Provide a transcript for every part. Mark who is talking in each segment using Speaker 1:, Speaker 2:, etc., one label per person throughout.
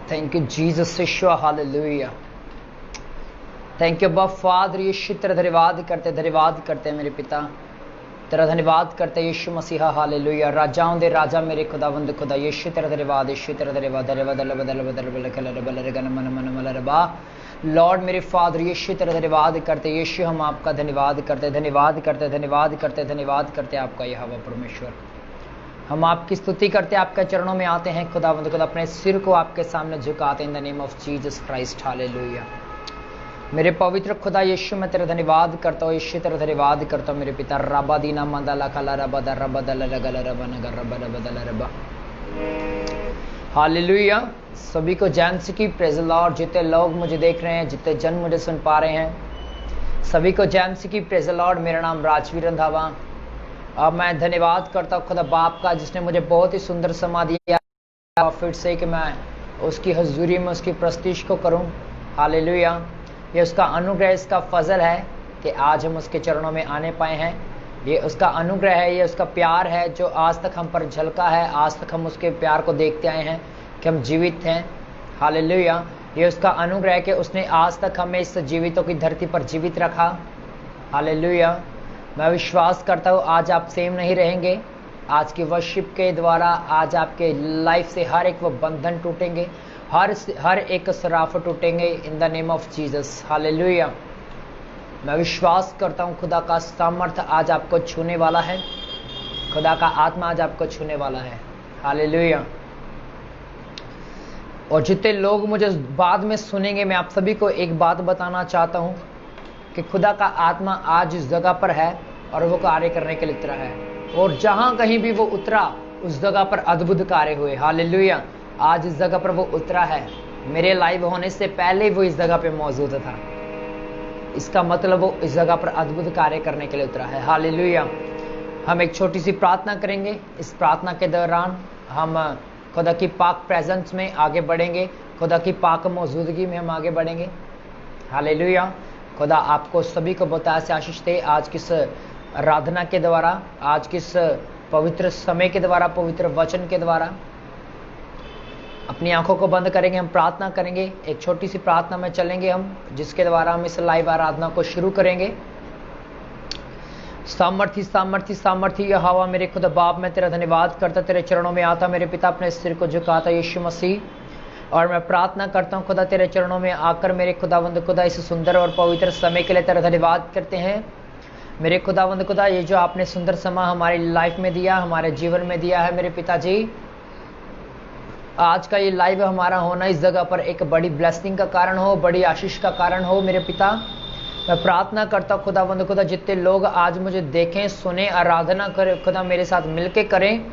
Speaker 1: Thank you, Jesus, Yeshua, hallelujah. Thank you अब्बा father यीशु, तेरा धन्यवाद करते हैं मेरे पिता, तेरा धन्यवाद करते हैं यीशु मसीहा, हालेलुया। राजाओं दे राजा मेरे खुदावंद खुदा यीशु, तेरा धन्यवाद, यीशु तेरा धन्यवाद। लॉर्ड मेरे फादर यीशु, तेरा धन्यवाद करते यीशु, हम आपका धन्यवाद करते आपका यहोवा परमेश्वर। हम आपकी स्तुति करते, आपके चरणों में आते हैं खुदावंद खुदा, अपने सिर को आपके सामने झुकाते इन the name of Jesus Christ, hallelujah. मेरे पवित्र खुदा यीशु, मैं तेरा धन्यवाद करता हूँ यीशु, तेरा धन्यवाद करता हूँ मेरे पिता। रबा दीना मंदला कला रबा द रबा दल लगल रबा नगर रबा रबा दल रबा, हालेलुया। सभी को जैन्स की प्रेज़ लॉर्ड। जितने लोग मुझे देख रहे हैं, जितने जन मुझे सुन पा रहे हैं, सभी को जैन्स की प्रेज़ लॉर्ड। मेरा नाम राजवीर रंधावा। अब मैं धन्यवाद करता हूँ खुदा बाप का, जिसने मुझे बहुत ही सुंदर समा दिया फिर से कि मैं उसकी हजूरी में उसकी प्रस्तिश को करूँ, हालेलुया। ये उसका अनुग्रह, इसका फजल है कि आज हम उसके चरणों में आने पाए हैं। ये उसका अनुग्रह है, ये उसका प्यार है जो आज तक हम पर झलका है। आज तक हम उसके प्यार को देखते आए हैं कि हम जीवित हैं, हालेलुया। ये उसका अनुग्रह है कि उसने आज तक हमें इस जीवितों की धरती पर जीवित रखा, हालेलुया। मैं विश्वास करता हूँ आज आप सेम नहीं रहेंगे। आज की वर्शिप के द्वारा आज आपके लाइफ से हर एक वो बंधन टूटेंगे, हर एक सराफ टूटेंगे in the name of Jesus, hallelujah. मैं विश्वास करता हूँ खुदा का सामर्थ्य आज आपको छूने वाला है, खुदा का आत्मा आज आपको छूने वाला है, हालेलुया। और जितने लोग मुझे बाद में सुनेंगे, मैं आप सभी को एक बात बताना चाहता हूँ कि खुदा का आत्मा आज इस जगह पर है और वो कार्य करने के लिए उतरा है। और जहाँ कहीं भी वो उतरा उस जगह पर अद्भुत कार्य हुए, हालेलुया। आज इस जगह पर वो उतरा है। मेरे लाइव होने से पहले वो इस जगह पे मौजूद था। इसका मतलब वो इस जगह पर अद्भुत कार्य करने के लिए उतरा है, हालेलुया। हम एक छोटी सी प्रार्थना करेंगे। इस प्रार्थना के दौरान हम खुदा की पाक प्रेजेंस में आगे बढ़ेंगे, खुदा की पाक मौजूदगी में हम आगे बढ़ेंगे, हालेलुया। खुदा आपको सभी को बताया से आशीष दे। आज किस आराधना के द्वारा, आज किस पवित्र समय के द्वारा, पवित्र वचन के द्वारा। अपनी आंखों को बंद करेंगे, हम प्रार्थना करेंगे। एक छोटी सी प्रार्थना में चलेंगे हम, जिसके द्वारा हम इस लाइव आराधना को शुरू करेंगे। सामर्थी सामर्थी सामर्थी यहोवा मेरे खुदा बाप, मैं तेरा धन्यवाद करता, तेरे चरणों में आता मेरे पिता, अपने सिर को झुकाता यीशु मसीह। और मैं प्रार्थना करता हूँ खुदा तेरे चरणों में आकर मेरे खुदावंद खुदा इस सुंदर और पवित्र समय के लिए तेरा धन्यवाद करते हैं मेरे खुदावंद खुदा। ये जो आपने सुंदर समा हमारी लाइफ में दिया, हमारे जीवन में दिया है मेरे पिताजी, आज का ये लाइव हमारा होना इस जगह पर एक बड़ी ब्लेसिंग का कारण हो, बड़ी आशीष का कारण हो मेरे पिता। मैं प्रार्थना करता हूँ खुदावंद खुदा, जितने लोग आज मुझे देखें, सुने, आराधना करें खुदा, मेरे साथ मिलके करें।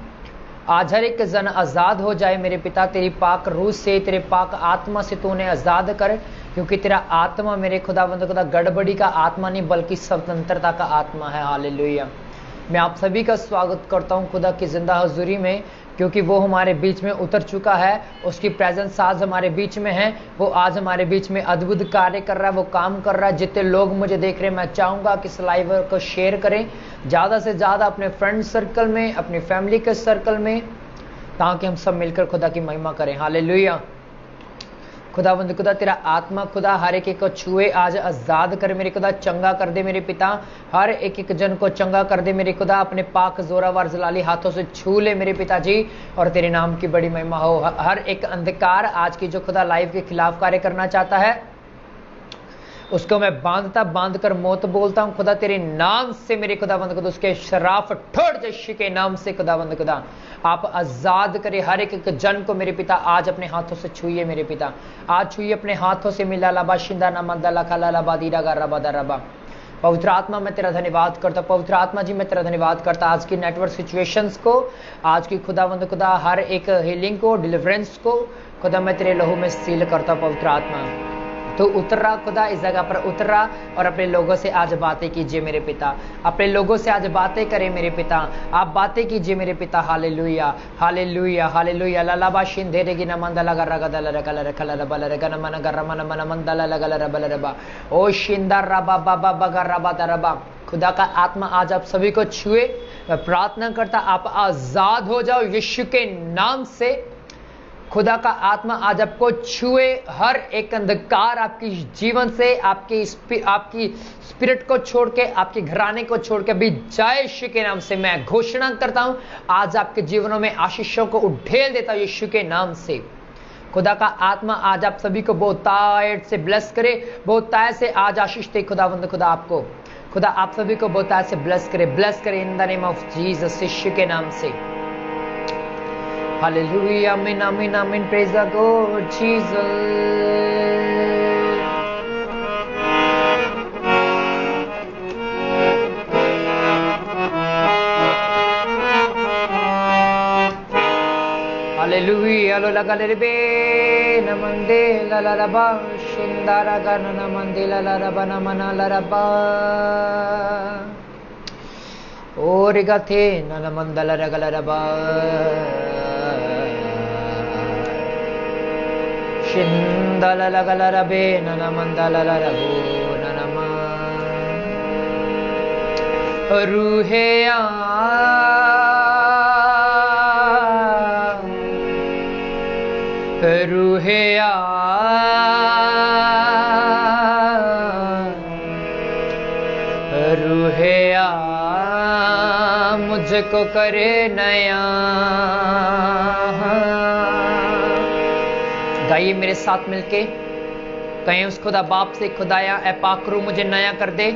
Speaker 1: आज हर एक जन आज़ाद हो जाए मेरे पिता, तेरी पाक रूह से, तेरे पाक आत्मा से तू उन्हें आज़ाद कर, क्योंकि तेरा आत्मा मेरे खुदावंद खुदा गड़बड़ी का आत्मा नहीं बल्कि स्वतंत्रता का आत्मा है, हालेलुया। मैं आप सभी का स्वागत करता हूँ खुदा की जिंदा हजूरी में, क्योंकि वो हमारे बीच में उतर चुका है। उसकी प्रेजेंस आज हमारे बीच में है। वो आज हमारे बीच में अद्भुत कार्य कर रहा है, वो काम कर रहा है। जितने लोग मुझे देख रहे हैं, मैं चाहूँगा कि इस लाइव को शेयर करें ज़्यादा से ज़्यादा अपने फ्रेंड सर्कल में, अपनी फैमिली के सर्कल में, ताकि हम सब मिलकर खुदा की महिमा करें, हालेलुया। खुदावंद खुदा तेरा आत्मा खुदा हर एक को छुए, आज आज़ाद कर मेरे खुदा, चंगा कर दे मेरे पिता, हर एक जन को चंगा कर दे मेरे खुदा। अपने पाक जोरावर जलाली हाथों से छू ले मेरे पिताजी, और तेरे नाम की बड़ी महिमा हो। हर एक अंधकार आज की जो खुदा लाइव के खिलाफ कार्य करना चाहता है, उसको मैं बांध कर मौत बोलता हूँ खुदा तेरे नाम से मेरे खुदावंद खुदा। उसके शराफ ठोड़ यीशु के नाम से खुदावंद खुदा आप आजाद करे हर एक जन को मेरे पिता। आज अपने हाथों से छुइए मेरे पिता, आज छुइए अपने हाथों से। मिला लाबा शिंदा ना मंदा खला लाबा दीरा गा रबा दा रबा। पवित्र आत्मा मैं तेरा धन्यवाद करता, पवित्र आत्मा जी मैं तेरा धन्यवाद करता आज की नेटवर्क सिचुएशंस को, आज की खुदावंद खुदा हर एक हीलिंग को, डिलीवरेंस को खुदा मैं तेरे लहू में सील करता। पवित्र आत्मा तो उतर रहा खुदा, इस जगह पर उतर रहा और अपने लोगों से आज बातें कीजिए मेरे पिता। अपने लोगों से आज बातें करें मेरे पिता, आप बातें कीजिए मेरे पिता। Hallelujah hallelujah hallelujah. लालाबा शिंदेरेगी न मंदा लगा रगा दल रगल रखल रबल रगन मन गर मन मन मंदल लगल रबल रबा ओ शिंदा रबा बाबा बगर रबा दरबा। खुदा का आत्मा आज आप सभी को छुए। मैं प्रार्थना करता आप आजाद हो जाओ यीशु के नाम से। खुदा का आत्मा आज आपको छुए, हर एक अंधकार आपकी जीवन से, आपकी स्पिरिट को छोड़ के, आपके घराने को छोड़ के भी जाए। यीशु के नाम से मैं घोषणा करता हूं, आज आपके जीवनों में आशीषों को उठेल देता हूं यीशु के नाम से। खुदा का आत्मा आज आप सभी को बहुतायत से ब्लेस करे, बहुतायत से आज आशीष दे। खुदावंद खुदा आपको, खुदा आप सभी को बहुतायत से ब्लेस करे in the name of Jesus, यीशु के नाम से। हालेलुया, आमीन आमीन आमीन, praise the God Jesus. Hallelujah, lo la galerbe namande la la raba shindara gana namande la la raba namana la raba origate na namanda la ragala raba shindala la gala rabe na namanda la la rabu na nama ruhe रूहे आ मुझको करे नया। गाइए मेरे साथ मिलके, कहें उस खुदा बाप से, खुदाया ऐ पाकरू मुझे नया कर दे,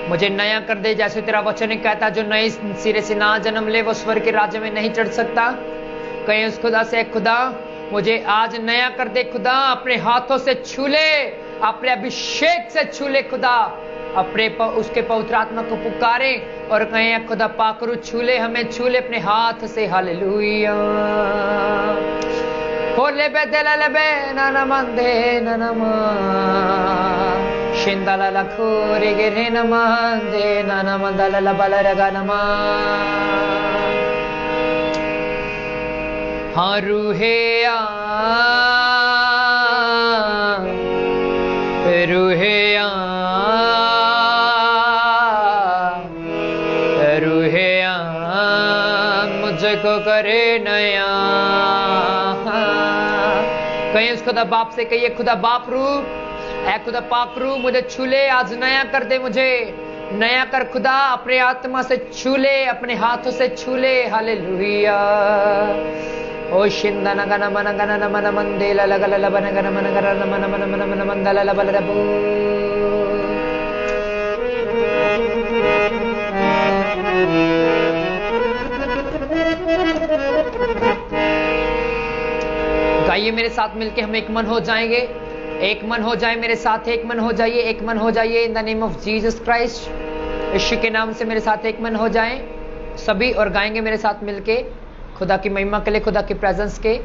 Speaker 1: मुझे नया कर दे, जैसे तेरा वचन कहता जो नए सिरे से ना जन्म ले वो स्वर्ग के राज्य में नहीं चढ़ सकता। कहें उस खुदा से, खुदा मुझे आज नया कर दे, खुदा अपने हाथों से छू ले, अपने अभिषेक से छू ले, खुदा अपने उसके पवित्र आत्मा को पुकारे और कहें खुदा पाकरू छू ले, हमें छू ले अपने हाथ से। हालेलुया, होले बेदला लबे नाना मंदे नाना मा शिंदला लखोरे गिरे नमंदे नाना मंदला लबला रगा नमा। हाँ रूहे आ रूहे आ रूहे आ मुझको करे नया। कहीं उस खुदा बाप से कहिए, खुदा बाप रूप ऐ खुदा पाक रूप मुझे छू ले, आज नया कर दे, मुझे नया कर खुदा, अपने आत्मा से छू ले, अपने हाथों से छू ले। हालेलुया। ओ शिंदना गना मन गना नमन मंदेला लगल लबन गना मन गना नमन मन मन मन मंदला लबल रबू। गाइए मेरे साथ मिलके हम एक मन हो जाएंगे, एक मन हो जाए मेरे साथ, एक मन हो जाइए, एक मन हो जाइए in the name of Jesus Christ. यीशु के नाम से मेरे साथ एक मन हो जाएं सभी और गाएंगे मेरे साथ मिलके खुदा की महिमा के लिए, खुदा की प्रेजेंस के।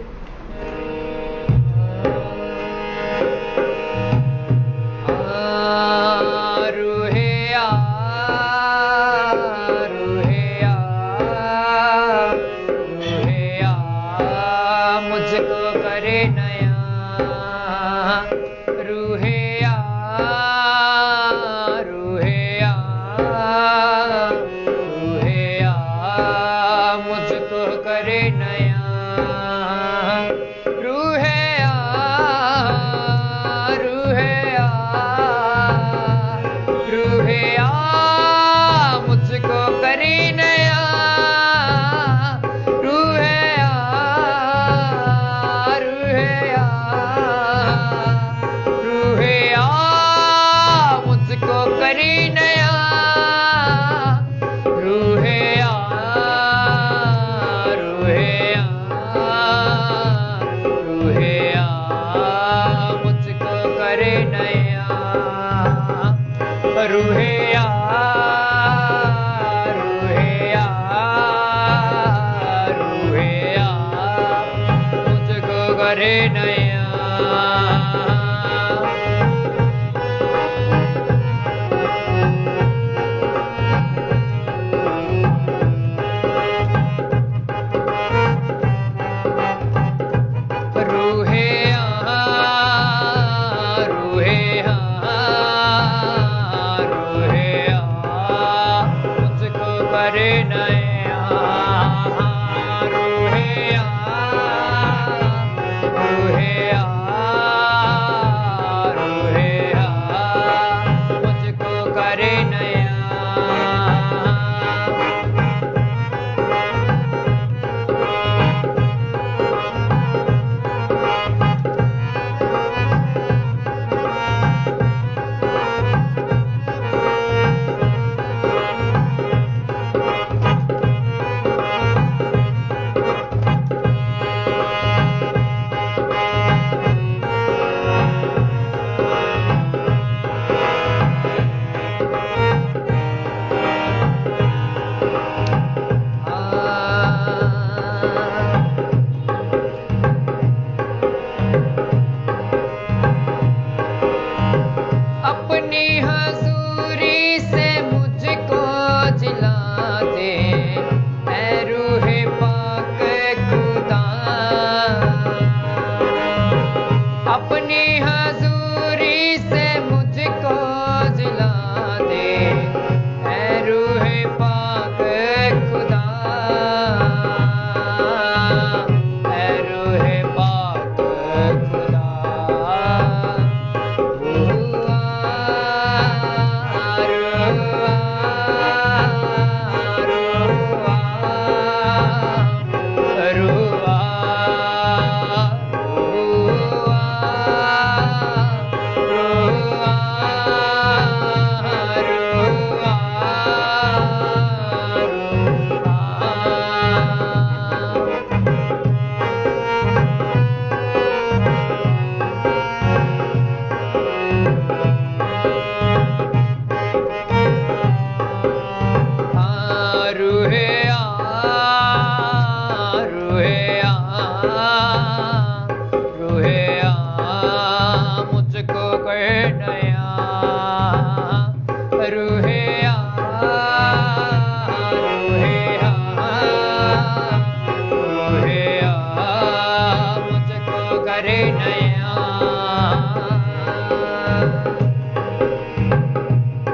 Speaker 1: करे नया।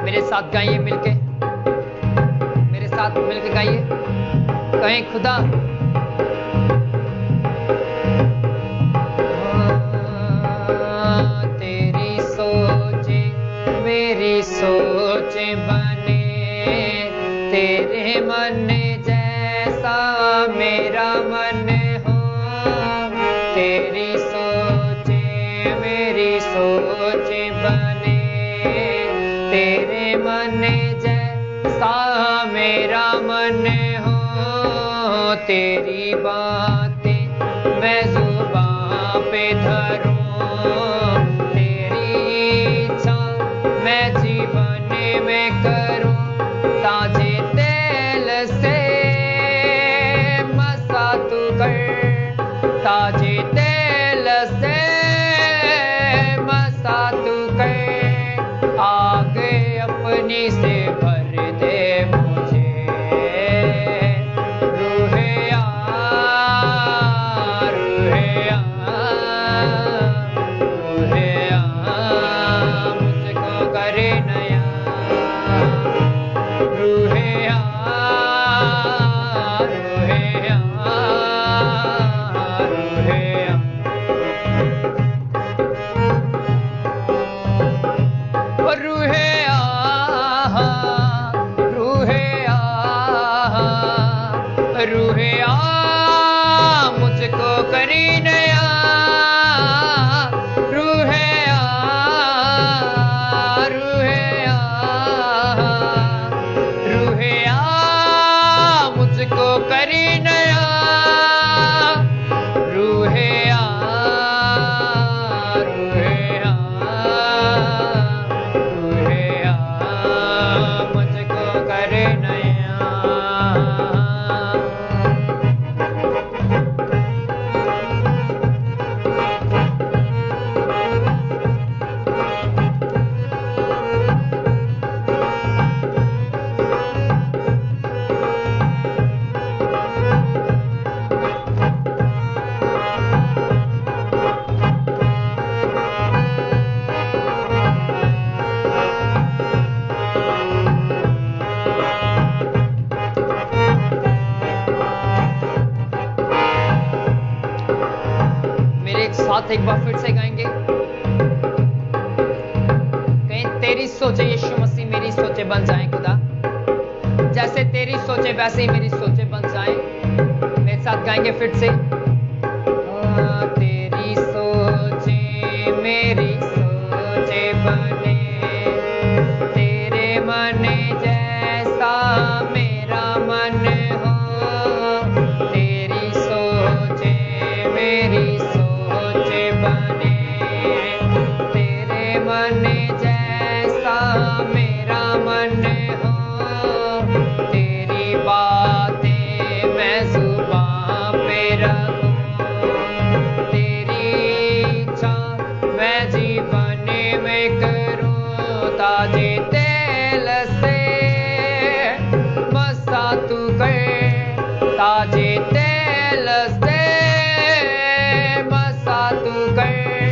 Speaker 1: मेरे साथ गाइए मिलके, मेरे साथ मिलके गाइए, कहें खुदा तेरी सोचे मेरी सोच बने, तेरे मन जैसा मेरा मन हो। तेरी सोचे मेरी सोच बने, तेरे मन जैसा मेरा मन हो। तेरी बातें मैं जुबां पे धरूं, तेरी इच्छा मैं जीवन में करूं। ताजे तेल से मसा तू कर, ताजे तेल से मसा तू कर। आगे अपनी से भर दे मुझे, रूहे आ रूहे आ रूहे आ, मुझको करे नया। रूहे आ रूहे आ रूहे आ। रूहे आ रूहे आ रूहे आ, मुझको करी नया। रूहे आ रूहे आ रूहे आ, मुझको करी नया। रूहे आ रूहे आ रूहे आ, मुझको करे नया। मेरे साथ एक बार फिर से गाएंगे, कहीं तेरी सोचे यीशु मसीह मेरी सोचे बन जाए खुदा, जैसे तेरी सोचे वैसे ही मेरी सोचे बन जाए। मेरे साथ गाएंगे फिर से। तेरी सोचे मेरी सोचे बने, तेरे मन जैसा मेरा मन हो। तेरी सोचे मेरी सोच बने, तेरे मन जैसा मेरा मन हो। तेरी बातें मैं जुबां पे रखूं, तेरी इच्छा मैं जीवन में करूं। ताजे तेल से मसा तू कर, ताजे तेल से मसा तू कर।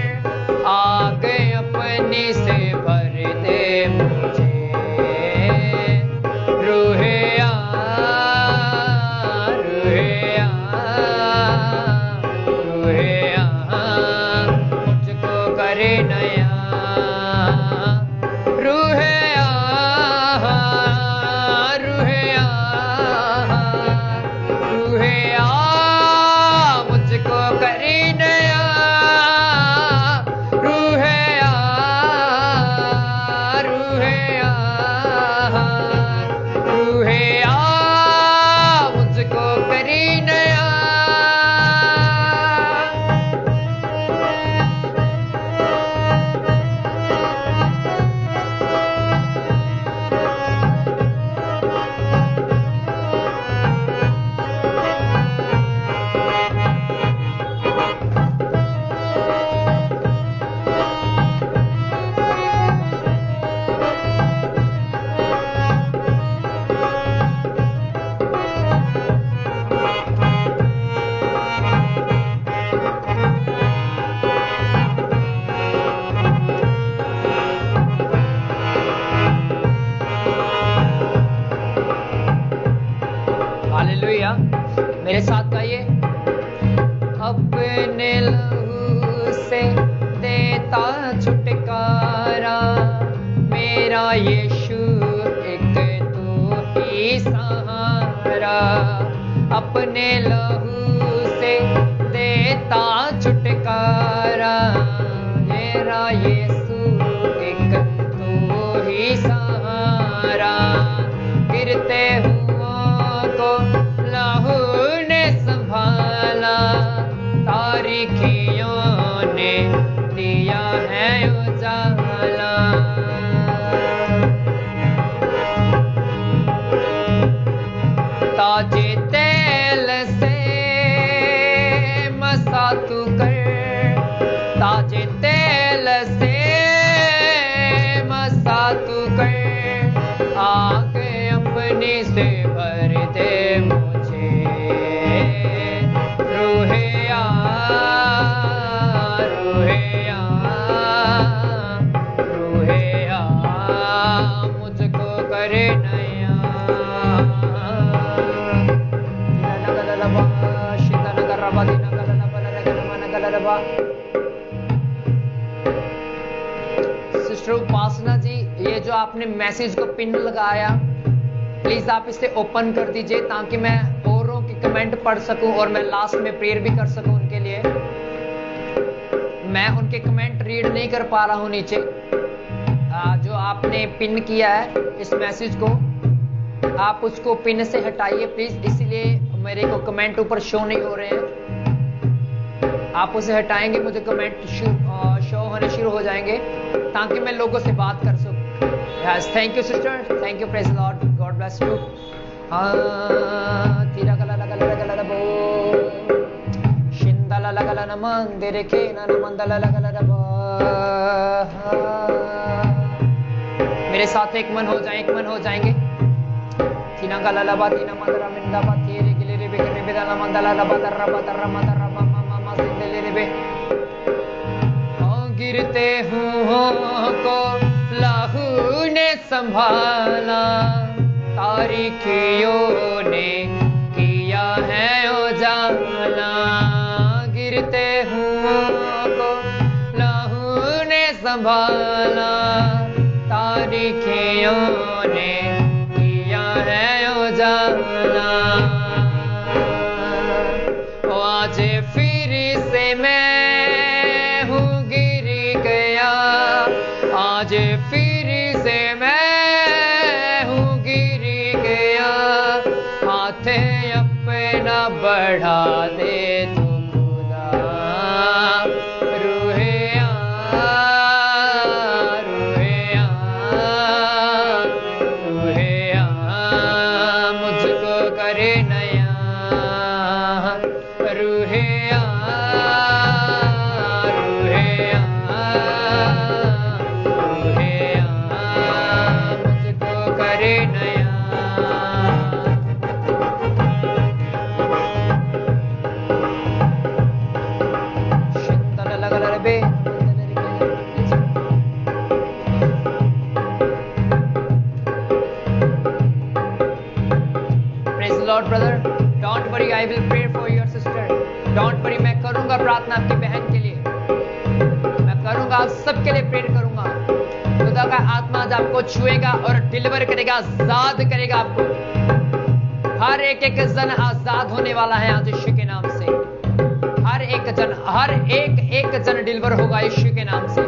Speaker 1: मेरे साथ गाइए। अपने लहू से देता छुटकारा, मेरा यीशु एक तू ही सहारा। अपने लहू से देता छुटकारा, मेरा यीशु एक तू ही सहारा। गिरते हुओं को लहू ने संभाला, तारीखियों ने दिया है उजाला। ताजे तेल से मसा तू कर, ताजे तेल से मसा तू कर। आग अपनी से भर दे मुझे, रूहे आ, रूहे आ, रूहे आ, मुझको करे नया। सिस्टर उपासना जी, ये जो आपने मैसेज को पिन लगाया, प्लीज आप इसे ओपन कर दीजिए ताकि मैं औरों के कमेंट पढ़ सकूं और मैं लास्ट में प्रेयर भी कर सकूं उनके लिए। मैं उनके कमेंट रीड नहीं कर पा रहा हूं नीचे। जो आपने पिन किया है इस मैसेज को, आप उसको पिन से हटाइए प्लीज, इसलिए मेरे को कमेंट ऊपर शो नहीं हो रहे हैं। आप उसे हटाएंगे, मुझे कमेंट शो होने शुरू हो जाएंगे ताकि मैं लोगों से बात कर सकूं। Yes, thank you sister, thank you, praise the Lord, God bless you. Tira kala la kala la kala la bo, shindala la kala na mandere ke na mandala la kala la bo। मेरे साथ एक मन हो जाए, एक मन हो जाएंगे। तीना कला la ba, tina mandara minda ba, tere gile re be kene be dala mandala la ba darra mama mama sindele re be। गिरते हुओं को लहू ने संभाला, तारीखियों ने किया है उजाला। गिरते हुओं को लहू ने संभाला, तारीखियों ने किया है उजाला। आज फिर से मैं आज फिर से मैं हूँ गिर गया, हाथ अपना बढ़ा दे तू खुदा। रूहे आ, रूहे आ, रूहे आ, मुझको करे नया। रूहे आ, रूहे आ, Lord brother, don't worry, I will pray for your sister. Don't worry, मैं करूंगा प्रार्थना आपकी बहन के लिए, मैं करूंगा, आप सबके लिए प्रेयर करूंगा। खुदा का आत्मा आज आपको छुएगा और डिलीवर करेगा, आजाद करेगा आपको। हर एक जन आजाद होने वाला है आज यीशु के नाम से। हर एक जन डिलीवर होगा यीशु के नाम से।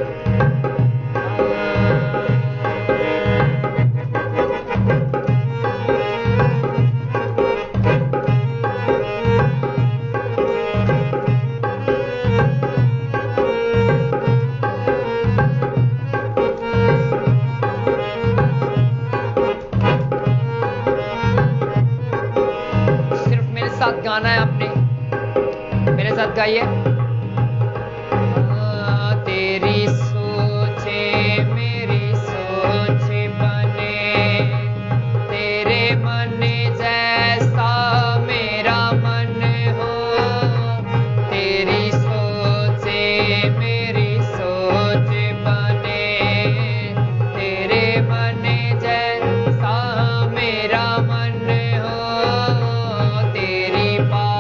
Speaker 1: गाना है आपने, मेरे साथ गाइए। तेरी सोचे मेरी सोच बने, तेरे मन जैसा मेरा मन हो। तेरी सोचे मेरी सोच बने, तेरे मन जैसा मेरा मन हो। तेरी बात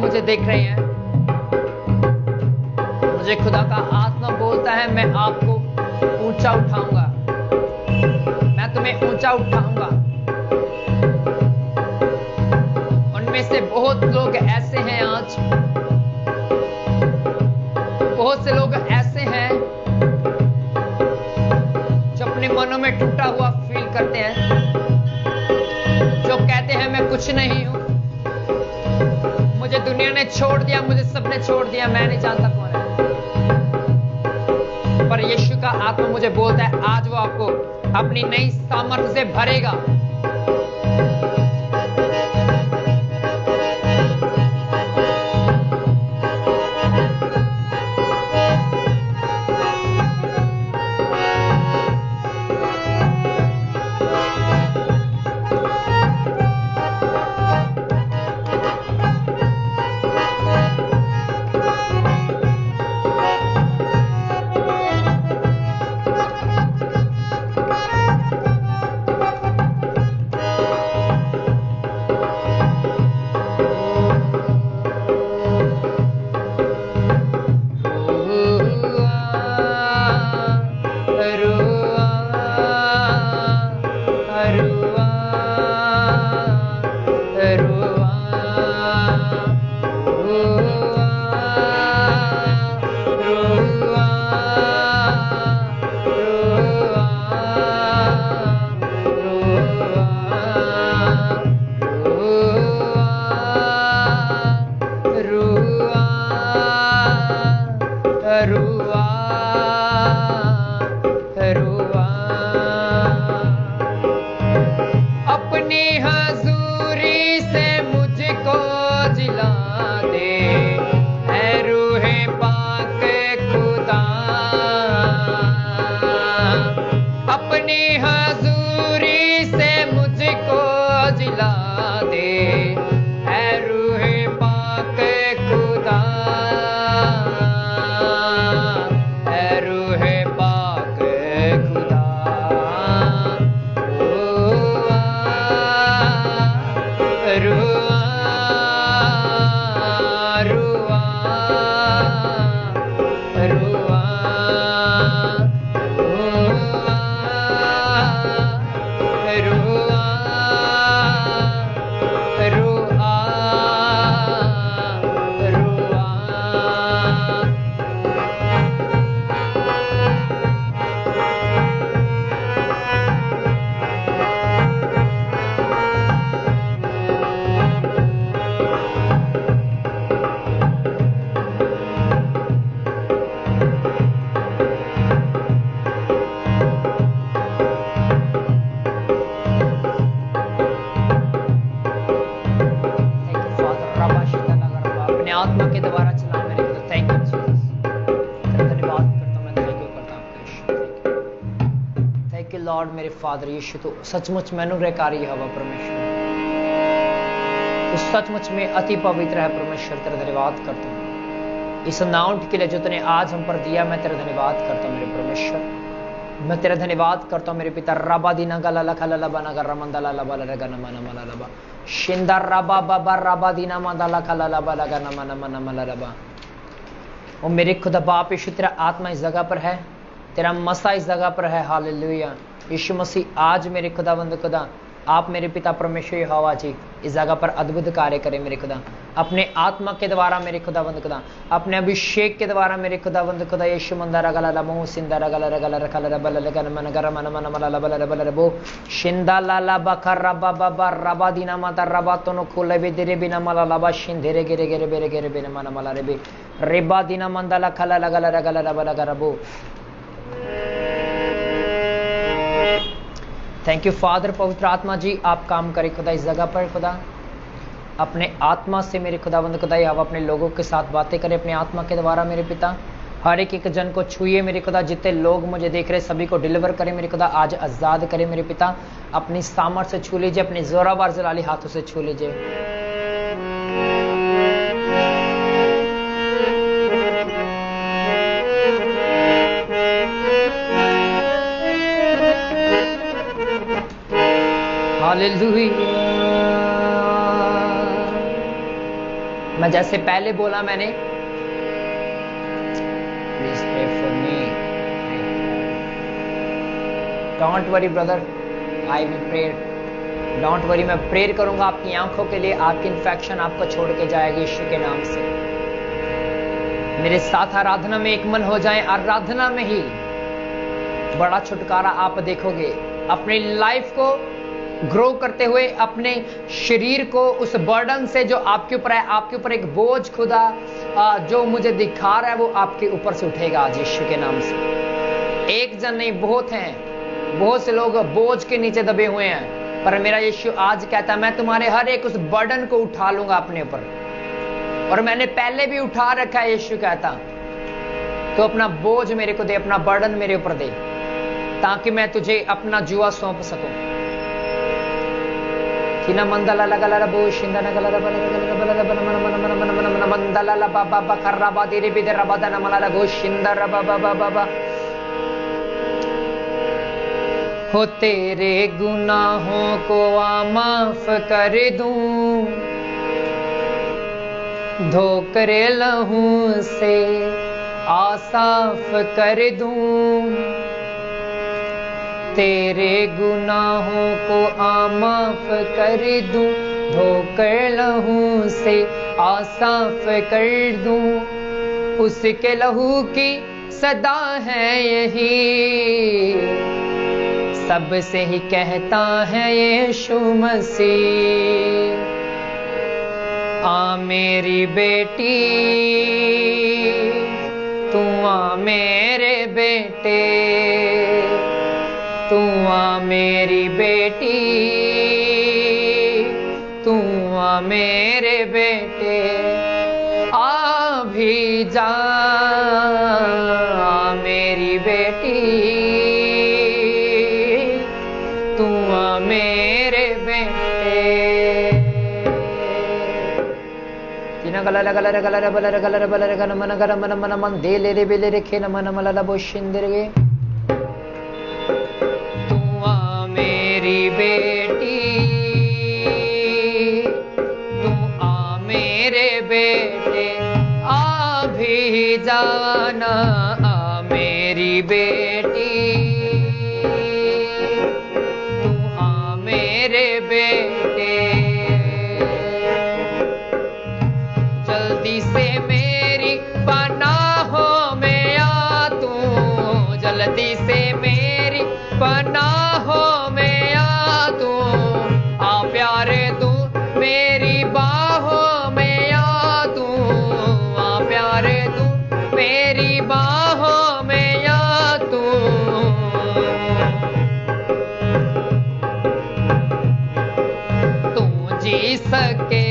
Speaker 1: मुझे देख रहे हैं, मुझे खुदा का आत्मा बोलता है मैं आपको ऊंचा उठाऊंगा, मैं तुम्हें ऊंचा उठाऊंगा। उनमें से बहुत लोग ऐसे हैं, आज बहुत से लोग ऐसे हैं जो अपने मनों में टूटा हुआ फील करते हैं, जो कहते हैं मैं कुछ नहीं हूं, मुझे दुनिया ने छोड़ दिया, मुझे सबने छोड़ दिया, मैं नहीं जानता कौन है। पर यीशु का आत्मा मुझे बोलता है आज वो आपको अपनी नई सामर्थ्य से भरेगा। मेरे फादर यीशु, तो सचमुच में अनुग्रहकारी हवा परमेश्वर, तो सचमुच में अति पवित्र है परमेश्वर। तेरा धन्यवाद करता हूँ इस अनाउंट के लिए जो तूने आज हम पर दिया। मैं तेरा धन्यवाद करता हूँ मेरे परमेश्वर, मैं तेरा धन्यवाद करता हूँ मेरे पिता। रबा दीना गला लखा लबा नगर रमंदा लबा लगा न मन मला लबा शिंदा रबा बाबा रबा दीना मंदा लखा लबा लगा न मन मन मला लबा। ओ मेरे खुदा बाप यीशु, तेरा आत्मा इस जगह पर है, तेरा मसा इस जगह पर है। हालेलुया यीशु मसीह, आज मेरे खुदावंद खुदा आप मेरे पिता परमेश्वर यहोवा जी इस जगह पर अद्भुत कार्य करें मेरे खुदा, अपने आत्मा के द्वारा मेरे खुदावंद खुदा, अपने अभिषेक के द्वारा मेरे खुदावंद खुदा। यीशु मंदारा गला लमो सिंदारा गला रगला रखला रबल लगन मन गर मन मन मन लबल रबल रबो शिंदा लाला बखर रबा बाबा रबा दीना माता रबा तनो खोले बे देरे बिना मला लबा शिंधेरे गेरे गेरे बेरे गेरे बिना मन मला रेबे रेबा दीना मंदाला खला लगला रगला रबल रबो। Thank you father. पवित्र आत्मा जी आप काम करें खुदा इस जगह पर खुदा, अपने आत्मा से मेरे खुदावंद खुदा आप अपने लोगों के साथ बातें करें अपने आत्मा के द्वारा मेरे पिता। हर एक जन को छुए मेरे खुदा, जितने लोग मुझे देख रहे सभी को डिलीवर करें मेरे खुदा, आज आज़ाद करें मेरे पिता। अपनी सामर्थ से छू लीजिए, अपने जोरावर जलाली हाथों से छू लीजिए। हालेलुया मैं जैसे पहले बोला मैंने, please pray for me. Don't worry brother, I will pray. Don't worry, मैं प्रेयर करूंगा आपकी आंखों के लिए। आपकी इन्फेक्शन आपको छोड़ के जाएगी यीशु के नाम से। मेरे साथ आराधना में एक मन हो जाए। आराधना में ही बड़ा छुटकारा आप देखोगे। अपनी लाइफ को ग्रो करते हुए अपने शरीर को उस बर्डन से जो आपके ऊपर है, आपके ऊपर एक बोझ खुदा जो मुझे दिखा रहा है वो आपके ऊपर से उठेगा आज यीशु के नाम से। एक जन नहीं, बहुत हैं, बहुत से लोग बोझ के नीचे दबे हुए हैं, पर मेरा यीशु आज कहता है मैं तुम्हारे हर एक उस बर्डन को उठा लूंगा अपने ऊपर। और मैंने पहले भी उठा रखा है, यीशु कहता तो अपना बोझ मेरे को दे, अपना बर्डन मेरे ऊपर दे, ताकि मैं तुझे अपना जुआ सौंप सकूं। किना मंदला लगा ला बो शिंदा न गला बला बला बला बला मन मन मन मन मन मन मंदला ला बाबा बकर्रा बादी रे बिदर रबादा न मला गो शिंदा र बाबा बाबा। हो तेरे गुनाहों को माफ कर दूं, धोकर लहू से आसाफ कर दूं। तेरे गुनाहों को माफ कर दूं, धोकर लहू से आसाफ कर दूं। उसके लहू की सदा है यही, सबसे ही कहता है यीशु मसीह। आ मेरी बेटी, तू आ मेरे बेटे, तू आ मेरी बेटी, तू आ मेरे बेटे। आ भी जा मेरी बेटी, तू आ मेरे बेटे। तीना गला गला गला बलर गलर बलर गन मन गर मन मन मन दे ले रे बेले रे खे न मन मलला बोशिंदर गे। तू आ मेरी बेटी, तू आ मेरे बेटे। आ भी जाना आ मेरी बेटी, तू आ मेरे बेटे। जल्दी से मेरी पनाहों में आ तू, जल्दी से मेरी पनाहों में आ तू। आ प्यारे तू मेरी बाहों में आ तू, आ प्यारे तू मेरी बाहों में आ तू। तू जी सके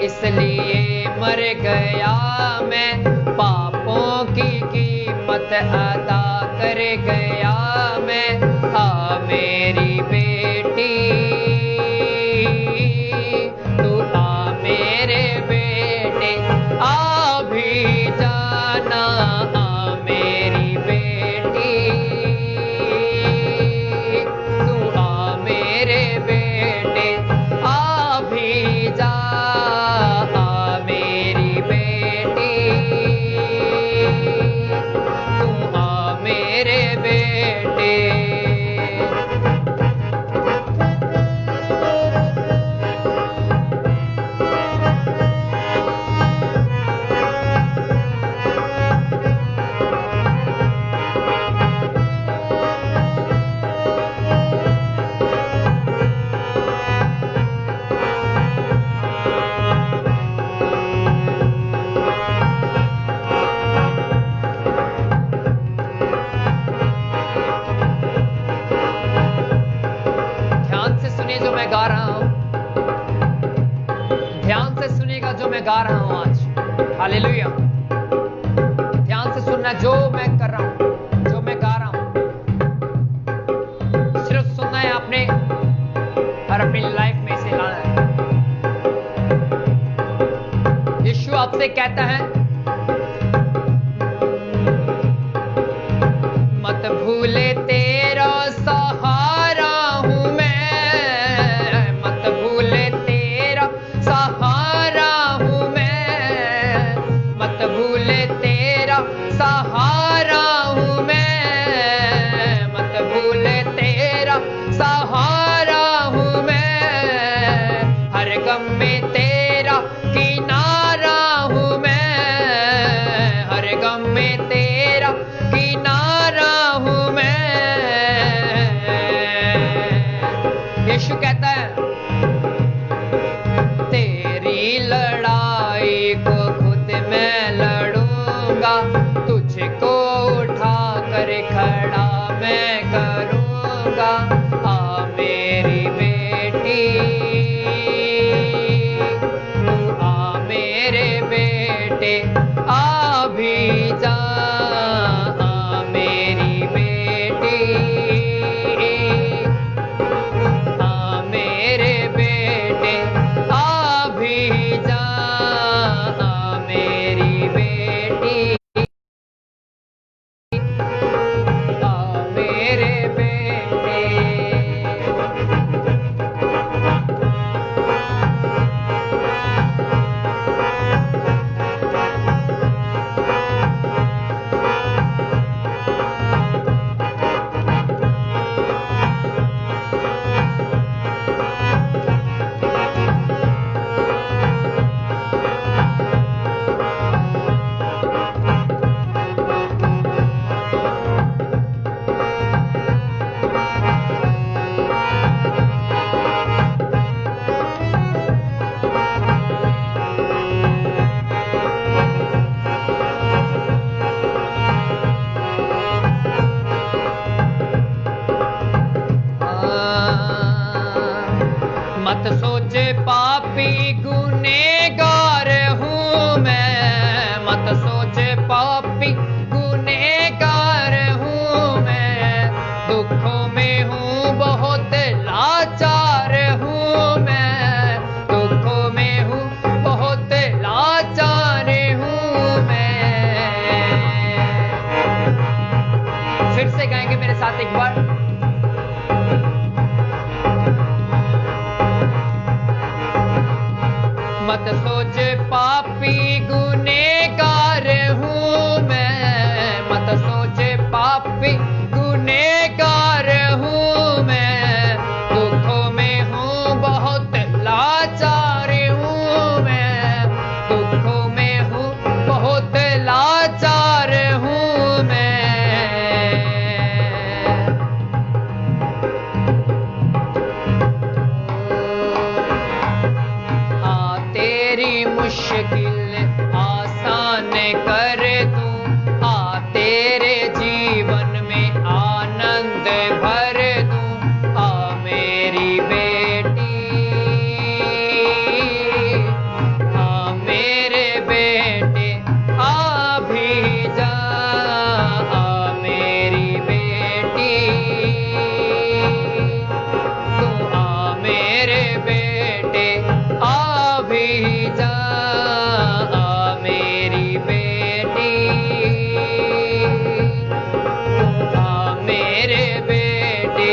Speaker 1: इसलिए मर गया मैं, पापों की कीमत अदा कर गया मैं। आ मेरी बेटी, तू आ मेरे बेटे। आ भी जाना आ मेरी बेटी, तू आ मेरे बेटे। आ भी जा मेरी बेटी, तू आ मेरे बेटे। गा रहा हूं आज। हालेलुया। ध्यान से सुनना जो मैं कर रहा हूं, जो मैं गा रहा हूं, सिर्फ सुनना है आपने और अपनी लाइफ में इसे लाना है। यीशु आपसे कहता है मत भूले तेरा सहारा हूं मैं, मत भूले तेरा सहारा हूं मैं। बेटे आ भी जा, आ मेरी बेटी, आ मेरे बेटे आ भी जा, आ मेरी बेटी, आ मेरे बेटे। मत सोचे पापी गुनेगार हूँ मैं, मत सोचे पापी गुनेगार हूँ मैं, दुखों में हूँ बहुत लाचार हूँ मैं, दुखों में हूँ बहुत लाचार हूँ मैं। फिर से गाएंगे मेरे साथ एक बार। मत सोच पापी गुनेगार हूँ मैं, मत सोच पापी गुनेगार हूँ मैं, दुखों में हूँ बहुत लाचार हूँ मैं, दुखों में हूँ बहुत लाचार हूँ मैं। तेरी मुश्किल आसान कर दूं, आ तेरे जीवन में आनंद भर दूं, आ मेरी बेटी, आ मेरे बेटे आ भी जा, आ मेरी बेटी, तू आ मेरे बेटे आ भी जा, आ मेरी बेटी, तू आ मेरे बेटे।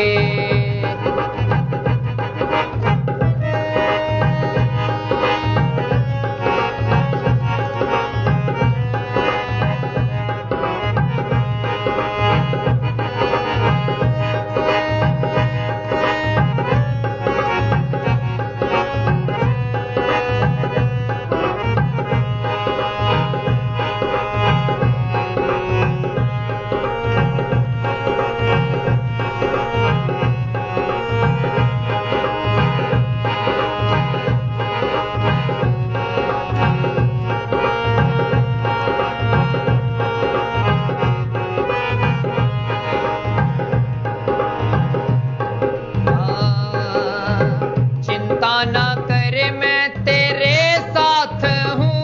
Speaker 1: चिंता ना करे मैं तेरे साथ हूँ,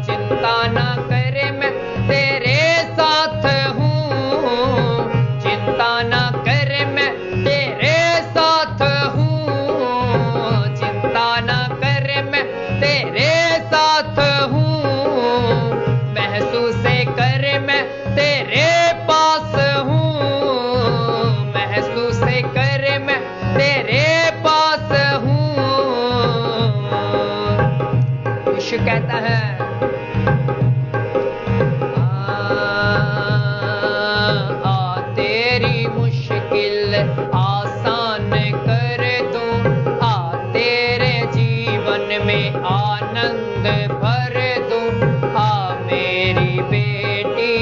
Speaker 1: चिंता ना करे मैं तेरे साथ हूँ, चिंता ना करे मैं तेरे साथ हूँ, चिंता ना करे मैं तेरे साथ हूँ, महसूस करे मैं तेरे पास हूँ, महसूस करे मैं तेरे पास हूँ। यीशु कहता है आ तेरी मुश्किल आसान कर दूं, आ तेरे जीवन में आनंद भर दूं, आ मेरी बेटी,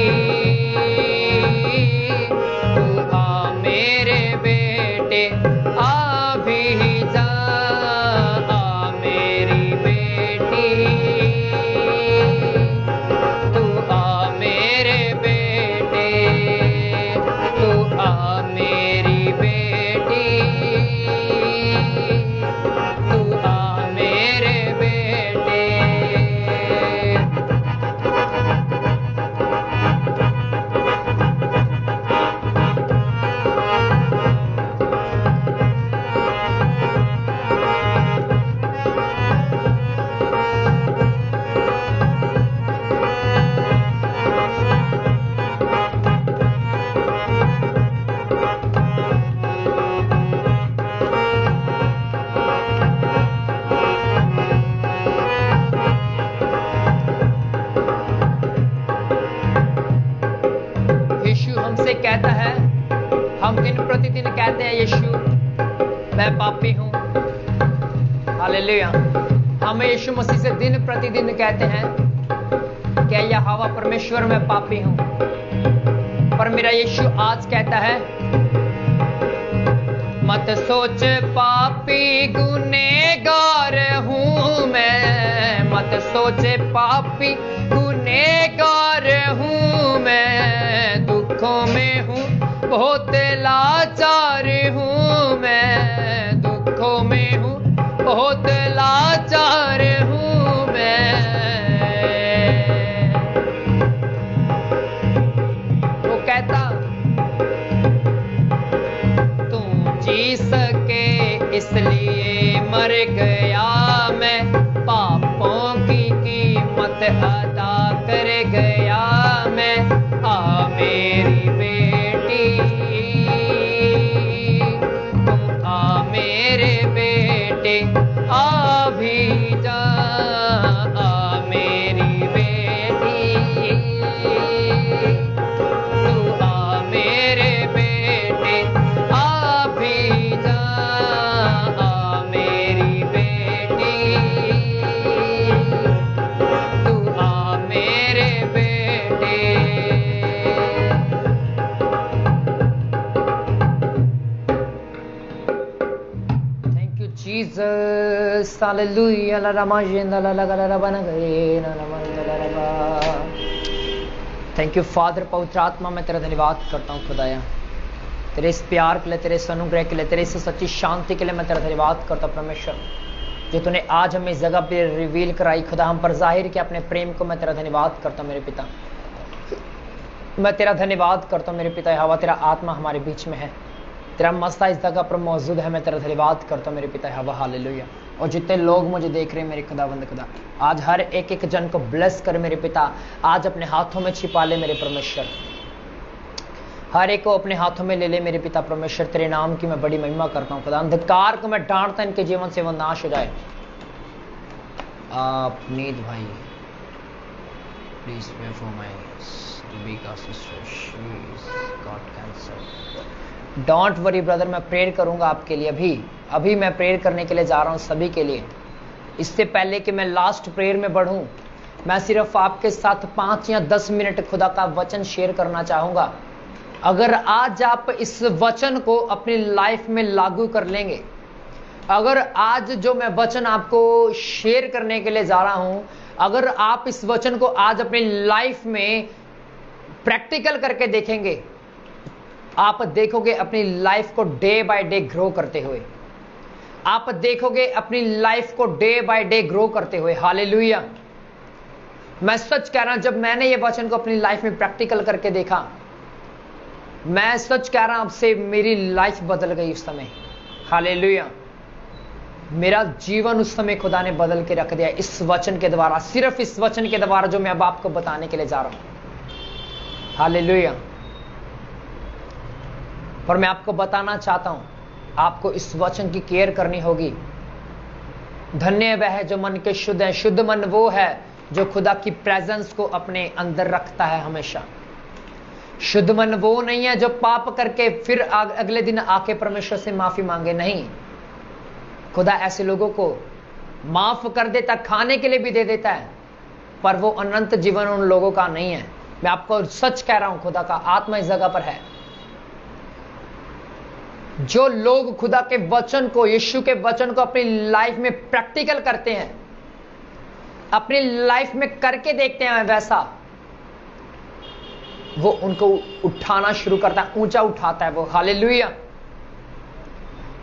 Speaker 1: तू आ मेरे बेटे आ भी जा, आ मेरी बेटी, तू आ मेरे बेटे, तू आ मेरी बेटी, तू आ मेरे बेटे। पापी हूं। हालेलुया। हम यीशु मसीह से दिन प्रतिदिन कहते हैं क्या यहोवा परमेश्वर मैं पापी हूं, पर मेरा यीशु आज कहता है मत सोच पापी गुनहगार हूं मैं, मत सोच पापी गुनहगार हूं मैं, दुखों में हूं बहुत लाचार हूं मैं, दुखों में हूं बहुत लाचार हूं मैं। वो कहता तू जी सके इसलिए मर गया मैं, पापों की कीमत अदा कर गया मैं। आ मेरी बेटी तू आ मेरे बेटे आ भी जा, आ मेरी बेटी तू आ मेरे बेटे आ भी जा, आ मेरी बेटी तू आ मेरे बेटे। Thank you Jesus, hallelujah. ला रमा जिंदा ला लगा ला बन गए ना रमा ला रबा। थैंक यू फादर, पवित्र आत्मा मैं तेरा धन्यवाद करता हूँ खुदाया, तेरे इस प्यार के लिए, तेरे इस अनुग्रह के लिए, तेरे इस सच्ची शांति के लिए मैं तेरा धन्यवाद करता हूँ परमेश्वर, जो तूने आज हमें इस जगह पे रिवील कराई खुदा, हम पर जाहिर किया अपने प्रेम को। मैं तेरा धन्यवाद करता हूँ मेरे पिता, मैं तेरा धन्यवाद करता हूँ मेरे पिता यहोवा, तेरा आत्मा हमारे बीच में है, तेरा मस्ता इस जगह पर मौजूद है। मैं तेरा धन्यवाद करता हूँ मेरे पिता यहोवा, हालेलुया। और जितने लोग मुझे देख रहे हैं मेरे खुदावंद खुदा, आज हर एक एक जन को ब्लेस कर मेरे पिता, आज अपने हाथों में छिपा ले मेरे परमेश्वर, हर एक को अपने हाथों में ले ले मेरे पिता परमेश्वर। तेरे नाम की मैं बड़ी महिमा करता हूँ खुदा, अंधकार को मैं डांटता इनके जीवन से वो नाश हो जाए। आप नींद भाई please pray for my Rebecca sister, she's got cancer. Don't worry brother, मैं प्रेयर करूंगा आपके लिए। अभी मैं प्रेयर करने के लिए जा रहा हूं सभी के लिए। इससे पहले कि मैं लास्ट प्रेयर में बढ़ूं, मैं सिर्फ आपके साथ 5 या 10 मिनट खुदा का वचन शेयर करना चाहूंगा। अगर आज आप इस वचन को अपनी लाइफ में लागू कर लेंगे, अगर आज जो मैं वचन आपको शेयर करने के लिए जा रहा हूं, अगर आप इस वचन को आज अपनी लाइफ में प्रैक्टिकल करके देखेंगे, आप देखोगे अपनी लाइफ को डे बाय डे ग्रो करते हुए, आप देखोगे अपनी लाइफ को डे बाय डे ग्रो करते हुए। हालेलुया। मैं सच कह रहा हूं, जब मैंने ये वचन को अपनी लाइफ में प्रैक्टिकल करके देखा, मैं सच कह रहा हूं आपसे, मेरी लाइफ बदल गई उस समय। हालेलुया। मेरा जीवन उस समय खुदा ने बदल के रख दिया इस वचन के द्वारा, सिर्फ इस वचन के द्वारा जो मैं अब आपको बताने के लिए जा रहा हूं। हालेलुया। पर मैं आपको बताना चाहता हूं, आपको इस वचन की केयर करनी होगी। धन्य वह है जो मन के शुद्ध है। शुद्ध मन वो है जो खुदा की प्रेजेंस को अपने अंदर रखता है हमेशा। शुद्ध मन वो नहीं है जो पाप करके फिर अगले दिन आके परमेश्वर से माफी मांगे। नहीं, खुदा ऐसे लोगों को माफ कर देता, खाने के लिए भी दे देता है, पर वो अनंत जीवन उन लोगों का नहीं है। मैं आपको सच कह रहा हूं, खुदा का आत्मा इस जगह पर है। जो लोग खुदा के वचन को, यीशु के वचन को अपनी लाइफ में प्रैक्टिकल करते हैं, अपनी लाइफ में करके देखते हैं वैसा, वो उनको उठाना शुरू करता है, ऊंचा उठाता है वो। हालेलुया।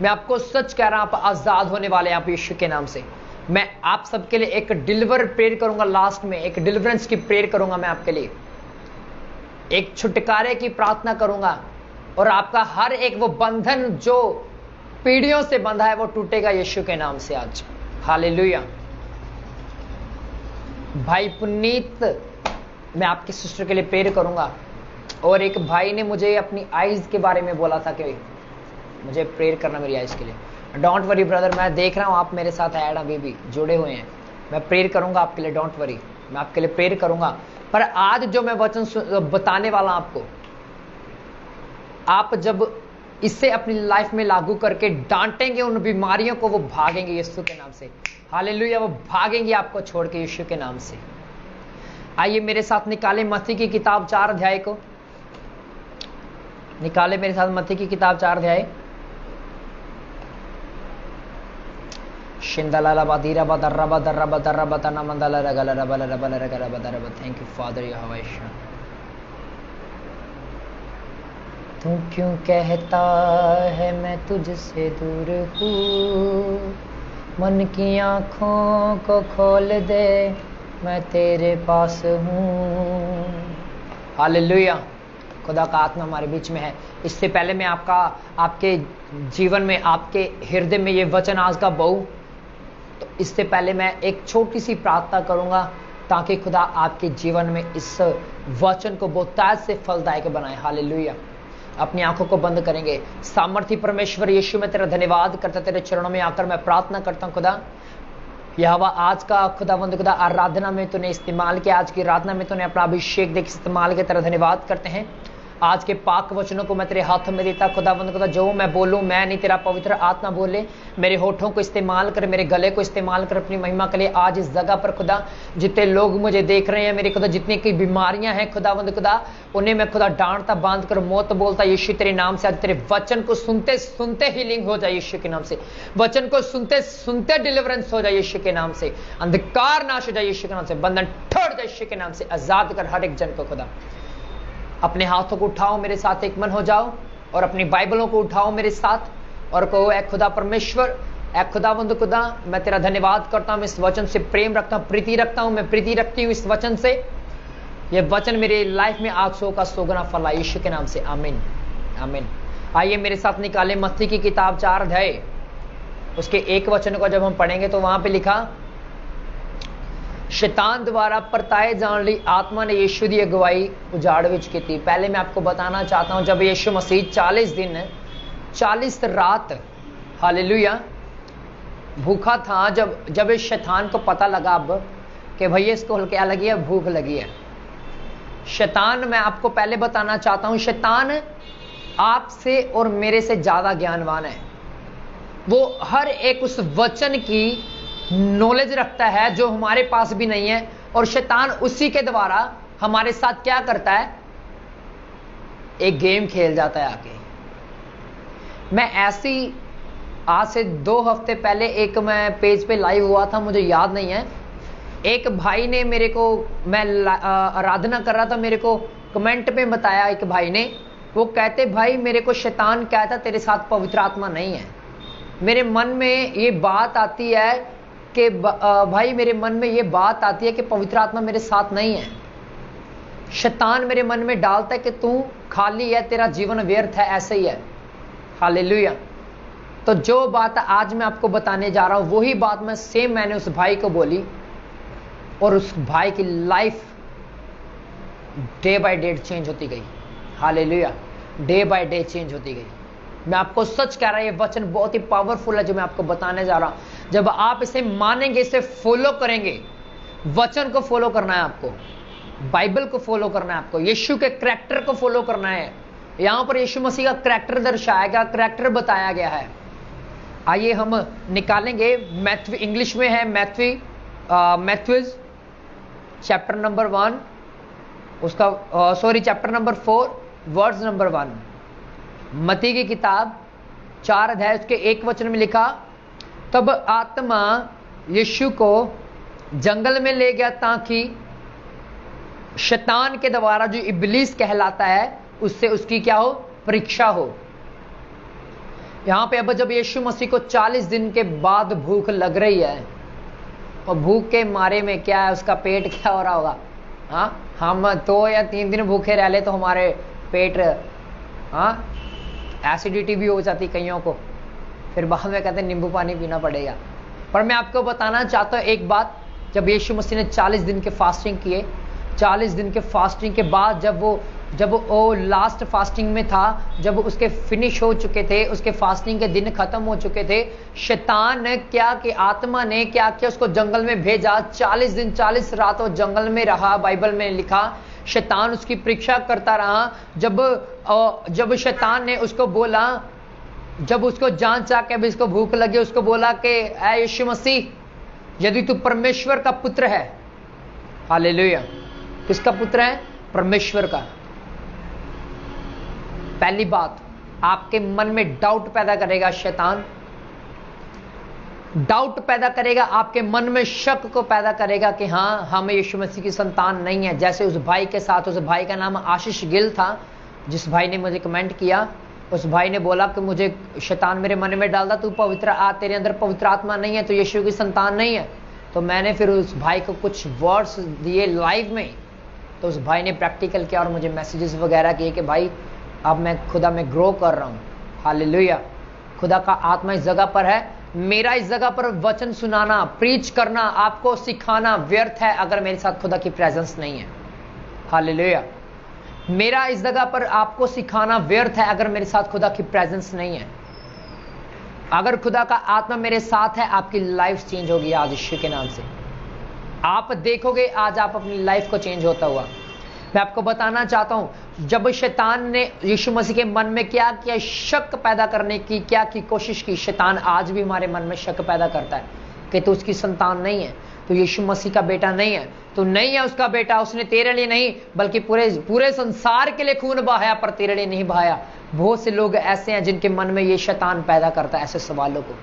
Speaker 1: मैं आपको सच कह रहा हूं, आप आजाद होने वाले हैं आप यीशु के नाम से। मैं आप सबके लिए एक डिलीवर प्रेयर करूंगा, लास्ट में एक डिलीवरेंस की प्रेयर करूंगा मैं आपके लिए, एक छुटकारे की प्रार्थना करूंगा, और आपका हर एक वो बंधन जो पीढ़ियों से बंधा है वो टूटेगा यीशु के नाम से आज। हालेलुया। भाई पुनीत, मैं आपकी सिस्टर के लिए प्रेयर करूंगा। और एक भाई ने मुझे अपनी आईज के बारे में बोला था कि मुझे प्रेयर करना मेरी आईज के लिए। डोंट वरी ब्रदर, मैं देख रहा हूं आप मेरे साथ ऐड अभी भी जुड़े हुए हैं। मैं प्रेयर करूंगा आपके लिए, डोंट वरी, मैं आपके लिए प्रेयर करूंगा। पर आज जो मैं वचन बताने वाला आपको, आप जब इससे अपनी लाइफ में लागू करके डांटेंगे उन बीमारियों को, वो भागेंगे यीशु के नाम से। हालेलुया, वो भागेंगे आपको छोड़ के यीशु के नाम से। आइए मेरे साथ निकाले मत्ती की किताब 4 अध्याय को, निकाले मेरे साथ मत्ती की किताब 4 अध्याय। थैंक यू फादर यहोवा। तू क्यों कहता है मैं तुझसे दूर हूँ, मन की आँखों को खोल दे, मैं तेरे पास हूँ। हालेलुया, खुदा का आत्मा हमारे बीच में है। इससे पहले मैं आपके जीवन में, आपके हृदय में ये वचन आज का बहु, तो इससे पहले मैं एक छोटी सी प्रार्थना करूंगा ताकि खुदा आपके जीवन में इस वचन को बहुतायत से फलदायक बनाए। हालेलुया। अपनी आंखों को बंद करेंगे। सामर्थी परमेश्वर यीशु, मैं तेरा धन्यवाद करता, तेरे चरणों में आकर मैं प्रार्थना करता हूं खुदा, यहोवा आज का खुदावंद खुदा आराधना में तूने इस्तेमाल किया, आज की आराधना में तूने अपना अभिषेक देख इस्तेमाल किया, तेरा धन्यवाद करते हैं। आज के पाक वचनों को मैं तेरे हाथों में देता खुदावंद खुदा, जो मैं बोलूं मैं नहीं, तेरा पवित्र आत्मा बोले। मेरे होठों को इस्तेमाल कर, मेरे गले को इस्तेमाल कर अपनी महिमा के लिए। आज इस जगह पर खुदा जितने लोग मुझे देख रहे हैं मेरे खुदा, जितनी की बीमारियां हैं खुदावंद खुदा, उन्हें मैं खुदा डांटता, बांध कर मौत बोलता यीशु तेरे नाम से। आज तेरे वचन को सुनते सुनते हीलिंग हो जाए यीशु के नाम से, वचन को सुनते सुनते डिलीवरेंस हो जाए यीशु के नाम से, अंधकार नाश हो जाए यीशु के नाम से, बंधन टूट जाए यीशु के नाम से। आजाद कर हर एक जन को खुदा। अपने हाथों को उठाओ, मेरे साथ एक मन हो जाओ और अपनी बाइबलों को उठाओ मेरे साथ और कहो, ऐ खुदा परमेश्वर, ऐ खुदावंद खुदा, मैं तेरा धन्यवाद करता हूं, इस वचन से प्रेम रखता हूं, प्रीति रखता हूं, मैं प्रीति रखती हूं इस वचन से। यह वचन मेरे लाइफ में आज 100 का 100 गुना फल आए यीशु के नाम से। आमीन आमीन। आइए मेरे साथ निकाले मत्ती की किताब 4 अध्याय, उसके 1 वचन को जब हम पढ़ेंगे तो वहां पे लिखा, शैतान द्वारा परताए जाने ली आत्मा ने यीशु की अगुवाई उजाड़ विच की थी। पहले मैं आपको बताना चाहता हूं, जब यीशु मसीह 40 दिन 40 रात हालेलुया भूखा था, जब इस शैतान को पता लगा अब कि भैया इसको क्या लगी है, भूख लगी है। शैतान, मैं आपको पहले बताना चाहता हूं, शैतान आपसे और मेरे से ज्यादा ज्ञानवान है। वो हर एक उस वचन की नॉलेज रखता है जो हमारे पास भी नहीं है, और शैतान उसी के द्वारा हमारे साथ क्या करता है, एक गेम खेल जाता है आके। मैं ऐसी आज से 2 हफ्ते पहले एक मैं पेज पे लाइव हुआ था, मुझे याद नहीं है, एक भाई ने मेरे को, मैं आराधना कर रहा था, मेरे को कमेंट में बताया एक भाई ने, वो कहते भाई मेरे को शैतान कहता तेरे साथ पवित्र आत्मा नहीं है। मेरे मन में ये बात आती है कि भाई मेरे मन में ये बात आती है कि पवित्र आत्मा मेरे साथ नहीं है। शैतान मेरे मन में डालता है कि तू खाली है, तेरा जीवन व्यर्थ है, ऐसे ही है। हालेलुया। तो जो बात आज मैं आपको बताने जा रहा हूं, वही बात मैं सेम मैंने उस भाई को बोली, और उस भाई की life day by day change होती गई। Hallelujah, day by day change होती गई। मैं आपको सच कह रहा हूं, ये वचन बहुत ही पावरफुल है जो मैं आपको बताने जा रहा हूं। जब आप इसे मानेंगे, इसे फॉलो करेंगे, वचन को फॉलो करना है आपको, बाइबल को फॉलो करना है आपको, यीशु के करैक्टर को फॉलो करना है। यहां पर यीशु मसीह का करैक्टर दर्शाया गया, करैक्टर बताया गया है। आइए हम निकालेंगे, मैथ्यू इंग्लिश में है, मैथ्यूज चैप्टर नंबर 1 उसका चैप्टर नंबर 4 वर्ड्स नंबर 1। मत्ती की किताब 4 अध्याय उसके 1 वचन में लिखा, तब आत्मा यीशु को जंगल में ले गया ताकि शैतान के द्वारा, जो इब्लीस कहलाता है, उससे उसकी क्या हो, परीक्षा हो। यहां पे अब जब यीशु मसीह को 40 दिन के बाद भूख लग रही है, और भूख के मारे में क्या है, उसका पेट क्या हो रहा होगा। हाँ, हम 2 या 3 दिन भूखे रह ले तो हमारे पेट, हाँ, एसिडिटी भी हो जाती कईयों को, फिर बाद में कहते हैं नींबू पानी पीना पड़ेगा। पर मैं आपको बताना चाहता हूं एक बात, जब यीशु मसीह ने 40 दिन के फास्टिंग किए, 40 दिन के फास्टिंग के बाद जब वो लास्ट फास्टिंग में था, जब उसके फिनिश हो चुके थे, उसके फास्टिंग के दिन खत्म हो चुके थे, शैतान ने क्या कि आत्मा ने क्या किया, उसको जंगल में भेजा। 40 दिन 40 रात वो जंगल में रहा। बाइबल में लिखा शैतान उसकी परीक्षा करता रहा। जब शैतान ने उसको बोला, जब उसको जांचा के अभी इसको भूख लगी, उसको बोला कि ऐ यीशु मसीह, यदि तू परमेश्वर का पुत्र है, हालेलुया, किसका पुत्र है? परमेश्वर का। पहली बात, आपके मन में डाउट पैदा करेगा शैतान, डाउट पैदा करेगा, आपके मन में शक को पैदा करेगा कि हाँ, हम यीशु मसीह की संतान नहीं है। जैसे उस भाई के साथ, उस भाई का नाम आशीष गिल था, जिस भाई ने मुझे कमेंट किया, उस भाई ने बोला कि मुझे शैतान मेरे मन में डाल दा, तू तेरे अंदर पवित्र आत्मा नहीं है, तो यीशु की संतान नहीं है। तो मैंने फिर उस भाई को कुछ वर्ड्स दिए लाइव में, तो उस भाई ने प्रैक्टिकल किया और मुझे मैसेजेस वगैरह किए कि भाई अब मैं खुदा में ग्रो कर रहा हूँ। हालेलुया, खुदा का आत्मा इस जगह पर है। मेरा इस जगह पर वचन सुनाना, प्रीच करना, आपको सिखाना व्यर्थ है अगर मेरे साथ खुदा की प्रेजेंस नहीं है। हालेलुया, मेरा इस जगह पर आपको सिखाना व्यर्थ है अगर मेरे साथ खुदा की प्रेजेंस नहीं है। अगर खुदा का आत्मा मेरे साथ है, आपकी लाइफ चेंज होगी आज यीशु के नाम से। आप देखोगे आज आप अपनी लाइफ को चेंज होता हुआ। मैं आपको बताना चाहता हूं, जब शैतान ने यीशु मसीह के मन में क्या किया, शक पैदा करने की क्या की कोशिश की। शैतान आज भी हमारे मन में शक पैदा करता है कि तू उसकी संतान नहीं है, तो यीशु मसीह का बेटा नहीं है, तो नहीं है उसका बेटा, उसने तेरे लिए नहीं बल्कि पूरे संसार के लिए खून बहाया, पर तेरे लिए नहीं बहाया। बहुत से लोग ऐसे हैं जिनके मन में ये शैतान पैदा करता है ऐसे सवालों को।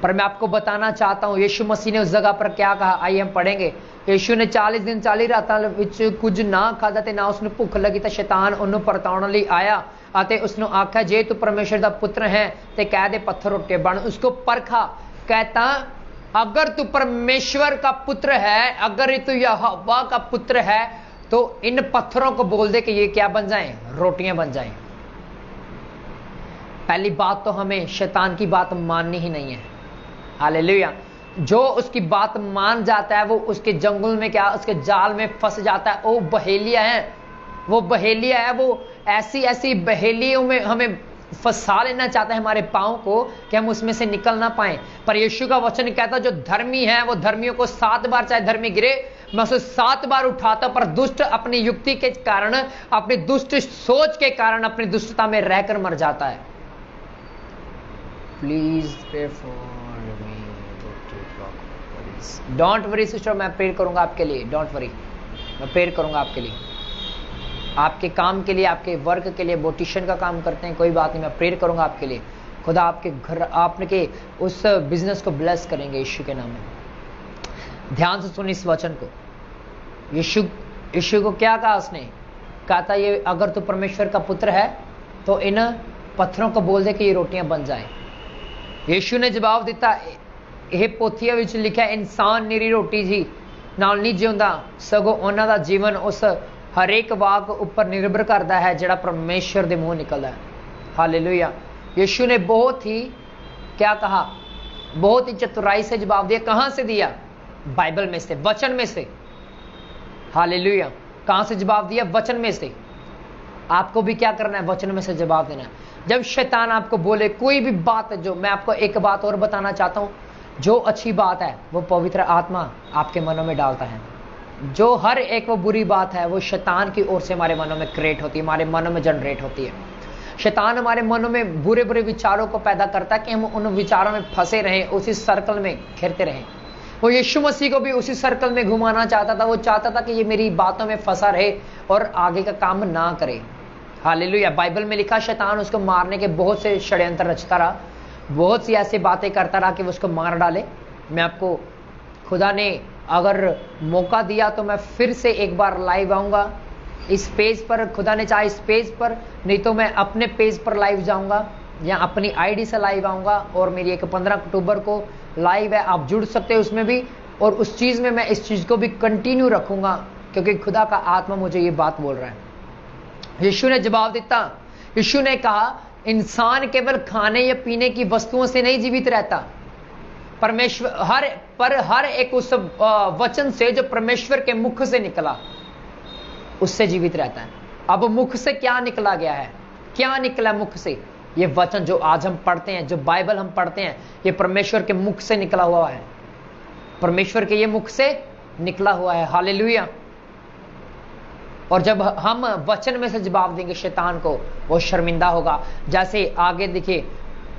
Speaker 1: पर मैं आपको बताना चाहता हूं, यीशु मसीह ने उस जगह पर क्या कहा, आइए हम पढ़ेंगे। यीशु ने 40 दिन 40 रातां विच कुछ ना खादा ते ना उसने भुख लगी, तो शैतान ਉਹਨੂੰ ਪਰਤਾਉਣ ਲਈ आया ਅਤੇ उसने आख्या, जे तू परमेश्वर का पुत्र है ते कह दे पत्थर रोटी बन। उसको परखा, कहता अगर तू परमेश्वर का पुत्र है, अगर तू यहोवा का पुत्र है, तो इन पत्थरों को बोल दे कि ये क्या बन जाएं, रोटियां बन जाएं। पहली बात तो हमें शैतान की बात माननी ही नहीं है। हालेलुया, जो उसकी बात मान जाता है वो उसके जंगल में क्या, उसके जाल में फंस जाता है। वो बहेलिया है, वो बहेलिया है, वो ऐसी ऐसी बहेलियों में हमें फंसा लेना चाहता है हमारे पाँव को कि हम उसमें से निकल ना पाए। पर यीशु का वचन कहता है जो धर्मी है वो धर्मियों को 7 बार चाहे धर्मी गिरे, मैं उसे 7 बार उठाता, पर दुष्ट अपनी युक्ति के कारण, अपनी दुष्ट सोच के कारण, अपनी दुष्टता में रहकर मर जाता है। Please pray for me, don't worry sister, मैं प्रेयर करूंगा आपके लिए, डोंट वरी, मैं प्रेयर करूंगा आपके लिए, आपके काम के लिए, आपके वर्क के लिए। बोटिशन का काम करते हैं, कोई बात नहीं, मैं प्रेयर करूंगा आपके लिए। खुदा आपके घर, आपके उस बिजनेस को ब्लेस करेंगे यीशु के नाम में। ध्यान से सुन इस वचन को। यीशु को क्या कहा उसने? कहा था ये अगर तू परमेश्वर का पुत्र है तो इन पत्थरों को बोल दे कि ये रोटियां बन जाएं। यीशु ने जवाब दिता, ਇਹ ਪੋਥੀਆਂ ਵਿੱਚ ਲਿਖਿਆ ਇਨਸਾਨ ਨਿਰੀ ਰੋਟੀ ਜੀ ਨਾਲ ਨਹੀਂ ਜਿਉਂਦਾ, ਸਗੋਂ ਉਹਨਾਂ ਦਾ ਜੀਵਨ ਉਸ ਹਰੇਕ ਵਾਕ ਉੱਪਰ ਨਿਰਭਰ ਕਰਦਾ ਹੈ ਜਿਹੜਾ परमेश्वर ਦੇ मुंह निकलता है। हालेलुया, यीशु ने बहुत ही क्या कहा, बहुत ही चतुराई से जवाब दिया। कहाँ से दिया? बाइबल में से, वचन में से। हालेलुया, कहाँ से जवाब दिया? वचन में से। आपको भी क्या करना है? वचन में से जवाब देना है। जब शैतान आपको बोले कोई भी बात, जो मैं आपको एक बात और बताना चाहता हूँ, जो अच्छी बात है वो पवित्र आत्मा आपके मनों में डालता है। जो हर एक वो बुरी बात है वो शैतान की ओर से हमारे मनों में क्रिएट होती है, हमारे मनों में जनरेट होती है। शैतान हमारे मनों में बुरे बुरे विचारों को पैदा करता है कि हम उन विचारों में फंसे रहें, उसी सर्कल में घिरते रहें। वो यीशु मसीह को भी उसी सर्कल में घुमाना चाहता था। वो चाहता था कि ये मेरी बातों में फंसा रहे और आगे का काम ना करे। हालेलुया, बाइबल में लिखा शैतान उसको मारने के बहुत से षड्यंत्र रचता रहा, बहुत सी ऐसी बातें करता रहा कि वो उसको मार डाले। मैं आपको, खुदा ने अगर मौका दिया तो मैं फिर से एक बार लाइव आऊँगा इस पेज पर। खुदा ने चाहे इस पेज पर, नहीं तो मैं अपने पेज पर लाइव जाऊँगा या अपनी आईडी से लाइव आऊँगा। और मेरी एक 15 अक्टूबर को लाइव है, आप जुड़ सकते हैं उसमें भी। और उस चीज़ में मैं इस चीज़ को भी कंटिन्यू रखूँगा क्योंकि खुदा का आत्मा मुझे ये बात बोल रहा है। यीशु ने जवाब दिता, यीशु ने कहा इंसान केवल खाने या पीने की वस्तुओं से नहीं जीवित रहता, परमेश्वर हर एक उस वचन से जो परमेश्वर के मुख से निकला उससे जीवित रहता है। अब मुख से क्या निकला गया है? क्या निकला मुख से? ये वचन जो आज हम पढ़ते हैं, जो बाइबल हम पढ़ते हैं, ये परमेश्वर के मुख से निकला हुआ है, परमेश्वर के ये मुख से निकला हुआ है। हालेलुया, और जब हम वचन में से जवाब देंगे शैतान को, वो शर्मिंदा होगा। जैसे आगे देखिए,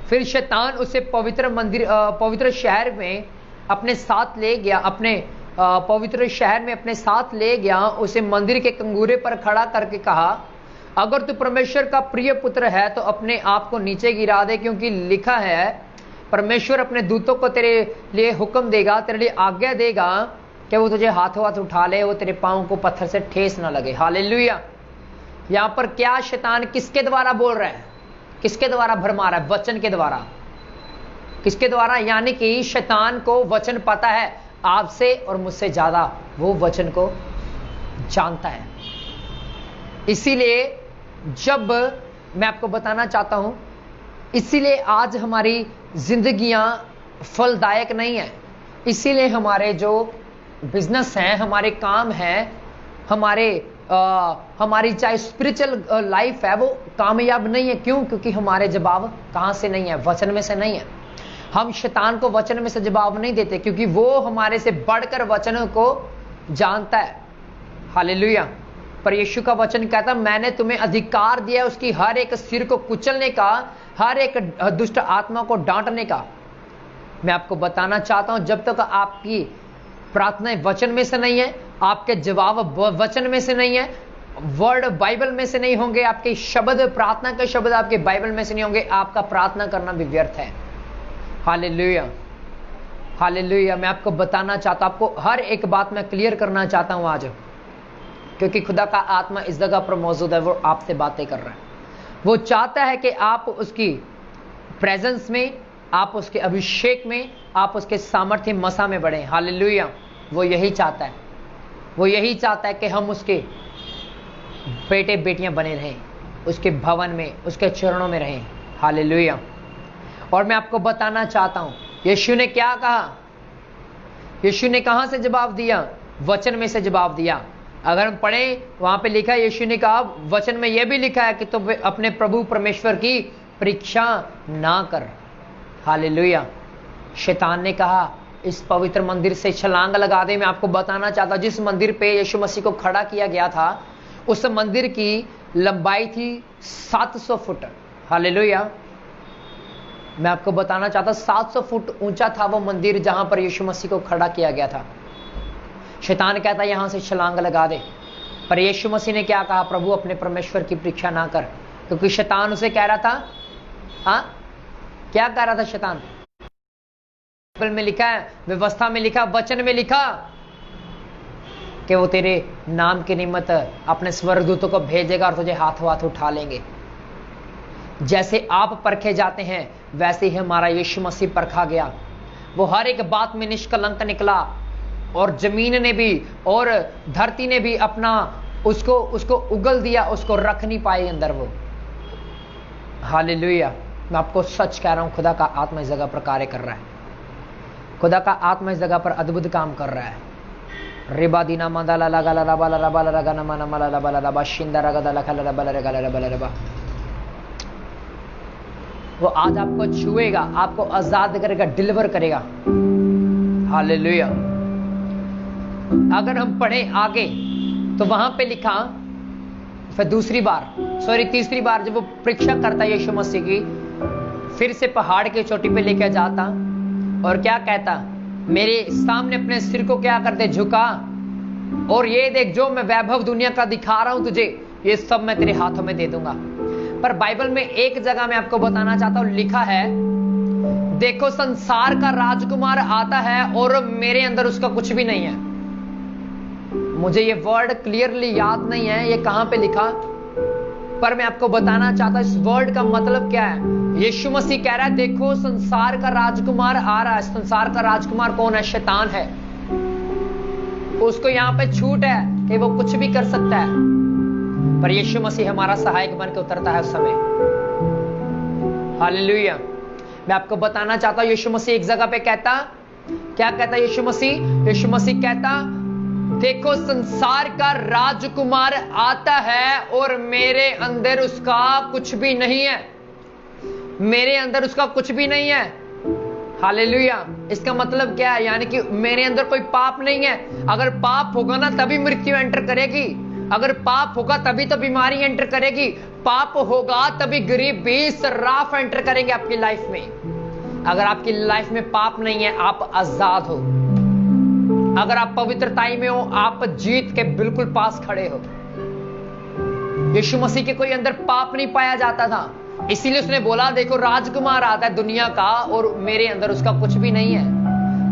Speaker 1: फिर शैतान उसे पवित्र शहर में अपने साथ ले गया, अपने पवित्र शहर में अपने साथ ले गया, उसे मंदिर के कंगूरे पर खड़ा करके कहा, अगर तू परमेश्वर का प्रिय पुत्र है तो अपने आप को नीचे गिरा दे, क्योंकि लिखा है परमेश्वर अपने दूतों को तेरे लिए हुक्म देगा, तेरे लिए आज्ञा देगा कि वो तुझे हाथों हाथ उठा ले, वो तेरे पांव को पत्थर से ठेस ना लगे। हालेलुया। यहां पर क्या शैतान किसके द्वारा बोल रहा है, किसके द्वारा भरमा रहा है? वचन के द्वारा। किसके द्वारा? यानी कि शैतान को वचन पता है आपसे और मुझसे ज्यादा, वो वचन को जानता है। इसीलिए जब मैं आपको बताना चाहता हूं, इसीलिए आज हमारी जिंदगियां फलदायक नहीं है, इसीलिए हमारे जो बिजनेस हैं, हमारे काम हैं, हमारी चाहे स्पिरिचुअल लाइफ है, वो कामयाब नहीं है। क्यों? क्योंकि हमारे जवाब कहां से नहीं है? वचन में से नहीं है। हम शैतान को वचन में से जवाब नहीं देते, क्योंकि वो हमारे से बढ़कर वचन को जानता है। हालेलुया। पर यीशु का वचन कहता, मैंने तुम्हें अधिकार दिया है उसकी हर एक सिर को कुचलने का, हर एक दुष्ट आत्मा को डांटने का। मैं आपको बताना चाहता हूं, जब तक आपकी प्रार्थनाएं वचन में से नहीं है, आपके जवाब वचन में से नहीं है, वर्ड बाइबल में से नहीं होंगे, आपके शब्द, प्रार्थना के शब्द आपके बाइबल में से नहीं होंगे, आपका प्रार्थना करना भी व्यर्थ है। Hallelujah, hallelujah. मैं आपको बताना चाहता हूं, आपको हर एक बात मैं क्लियर करना चाहता हूं आज, क्योंकि खुदा का आत्मा इस जगह पर मौजूद है, वो आपसे बातें कर रहा है। वो चाहता है कि आप उसकी प्रेजेंस में, आप उसके अभिषेक में, आप उसके सामर्थ्य मसा में बढ़ें। हालेलुया। वो यही चाहता है, वो यही चाहता है कि हम उसके बेटे बेटियां बने रहें, उसके भवन में, उसके चरणों में रहें। हालेलुया। और मैं आपको बताना चाहता हूं, यीशु ने क्या कहा? यीशु ने कहां से जवाब दिया? वचन में से जवाब दिया। अगर हम पढ़ें, वहां पे लिखा है, यीशु ने कहा, वचन में यह भी लिखा है कि तुम अपने प्रभु परमेश्वर की परीक्षा ना कर। हालेलुया। शैतान ने कहा, इस पवित्र मंदिर से छलांग लगा दे। मैं आपको बताना चाहता हूं, जिस मंदिर पे यीशु मसीह को खड़ा किया गया था, उस मंदिर की लंबाई थी 700 फुट। हालेलुया। मैं आपको बताना चाहता हूं, 700 फुट ऊंचा था वो मंदिर जहां पर यीशु मसीह को खड़ा किया गया था। शैतान कहता है यहां से छलांग लगा दे, पर यीशु मसीह ने क्या कहा? प्रभु अपने परमेश्वर की परीक्षा ना कर, क्योंकि शैतान उसे कह रहा था, हाँ क्या कह रहा था शैतान? बाइबल में लिखा है, व्यवस्था में लिखा, वचन में लिखा कि वो तेरे नाम के निमित्त अपने स्वर्गदूतों को भेजेगा और तुझे हाथों हाथ उठा लेंगे। जैसे आप परखे जाते हैं, वैसे ही हमारा यीशु मसीह परखा गया। वो हर एक बात में निष्कलंक निकला, और जमीन ने भी और धरती ने भी अपना उसको उगल दिया, उसको रख नहीं पाए अंदर वो। हालेलुया। मैं आपको सच कह रहा हूं, खुदा का आत्मा इस जगह पर कार्य कर रहा है। खुदा का आत्मा इस जगह पर अद्भुत काम कर रहा है। रिबा दीना मंदाला लगाला रबाला रबाला रगाना माना माला रबाला रबा शिंदा रगदा लखला रबाला रगाला रबाला रबा। वो आज आपको छुएगा, आपको आजाद करेगा, डिलीवर करेगा। हालेलुया। अगर हम पढ़ें आगे तो वहां पे लिखा, फिर तीसरी बार जब वो परीक्षा करता है यीशु मसीह की, फिर से पहाड़ की चोटी पे लेकर जाता और क्या कहता? मेरे सामने अपने सिर को क्या कर दे? झुका, और ये देख, जो मैं वैभव दुनिया का दिखा रहा हूं तुझे, ये सब मैं तेरे हाथों में दे दूंगा। पर बाइबल में एक जगह मैं आपको बताना चाहता हूं, लिखा है, देखो संसार का राजकुमार आता है और मेरे अंदर उसका कुछ भी नहीं है। मुझे ये वर्ड क्लियरली याद नहीं है ये कहां पे लिखा, पर मैं आपको बताना चाहता हूं इस वर्ड का मतलब क्या है। यीशु मसीह कह रहा है, देखो संसार का राजकुमार आ रहा है। संसार का राजकुमार कौन है? शैतान है। उसको यहां पे छूट है कि वो कुछ भी कर सकता है, पर यीशु मसीह हमारा सहायक बन के उतरता है उस समय। हालेलुया। मैं आपको बताना चाहता हूं, यीशु मसीह एक जगह पे कहता, क्या कहता यीशु मसीह कहता, देखो संसार का राजकुमार आता है और मेरे अंदर उसका कुछ भी नहीं है। मेरे अंदर उसका कुछ भी नहीं है। हालेलुया। इसका मतलब क्या है? यानी कि मेरे अंदर कोई पाप नहीं है। अगर पाप होगा ना तभी मृत्यु एंटर करेगी। अगर पाप होगा तभी तो बीमारी एंटर करेगी, पाप होगा तभी गरीबी सर्राफ एंटर करेंगे आपकी लाइफ में। अगर आपकी लाइफ में पाप नहीं है, आप आजाद हो। अगर आप पवित्रताई में हो, आप जीत के बिल्कुल पास खड़े हो। यीशु मसीह के कोई अंदर पाप नहीं पाया जाता था, इसीलिए उसने बोला देखो राजकुमार आता है दुनिया का और मेरे अंदर उसका कुछ भी नहीं है,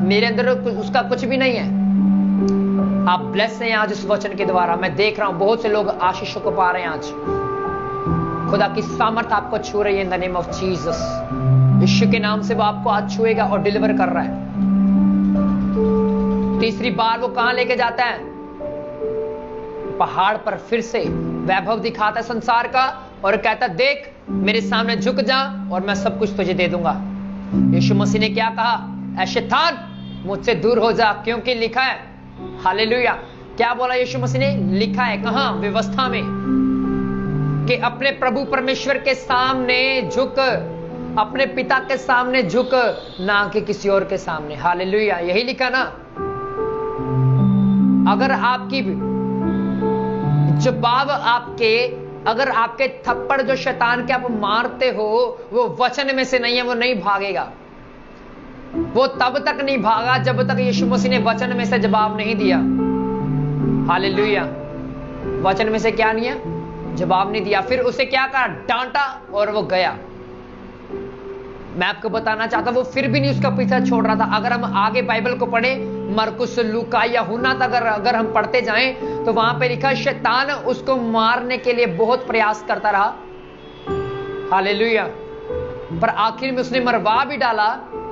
Speaker 1: मेरे अंदर उसका कुछ भी नहीं है। आप ब्लेस हैं आज इस वचन के द्वारा। मैं देख रहा हूं बहुत से लोग आशीषों को पा रहे हैं आज। खुदा की सामर्थ आपको छू रही है in the name of Jesus. यीशु के नाम से वो आपको आज छुएगा और डिलीवर कर रहा है। तीसरी बार वो कहां लेके जाता है? पहाड़ पर फिर से वैभव दिखाता है संसार का और कहता देख मेरे सामने झुक जा और मैं सब कुछ तुझे दे दूंगा। यीशु मसीह ने क्या कहा? ऐ शैतान मुझसे दूर हो जा, क्योंकि लिखा है। हालेलुया। क्या बोला यीशु मसीह ने? लिखा है। कहां? व्यवस्था में, कि अपने प्रभु परमेश्वर के सामने झुक, अपने पिता के सामने झुक, ना कि किसी और के सामने। हालेलुया। यही लिखा ना। अगर आपकी जवाब अगर आपके थप्पड़ जो शैतान के आप मारते हो वो वचन में से नहीं है, वो नहीं भागेगा। वो तब तक नहीं भागा जब तक यीशु मसीह ने वचन में से जवाब नहीं दिया। हालेलुया। वचन में से क्या नहीं है? जवाब नहीं दिया। फिर उसे क्या कहा? डांटा और वो गया। मैं आपको बताना चाहता हूं वो फिर भी नहीं उसका पीछा छोड़ रहा था। अगर हम आगे बाइबल को पढ़े, मरकुस, लूका या हुन्ना तक अगर हम पढ़ते जाएं तो वहां पे लिखा शैतान उसको मारने के लिए बहुत प्रयास करता रहा। हालेलुया। पर आखिर में उसने मरवा भी डाला।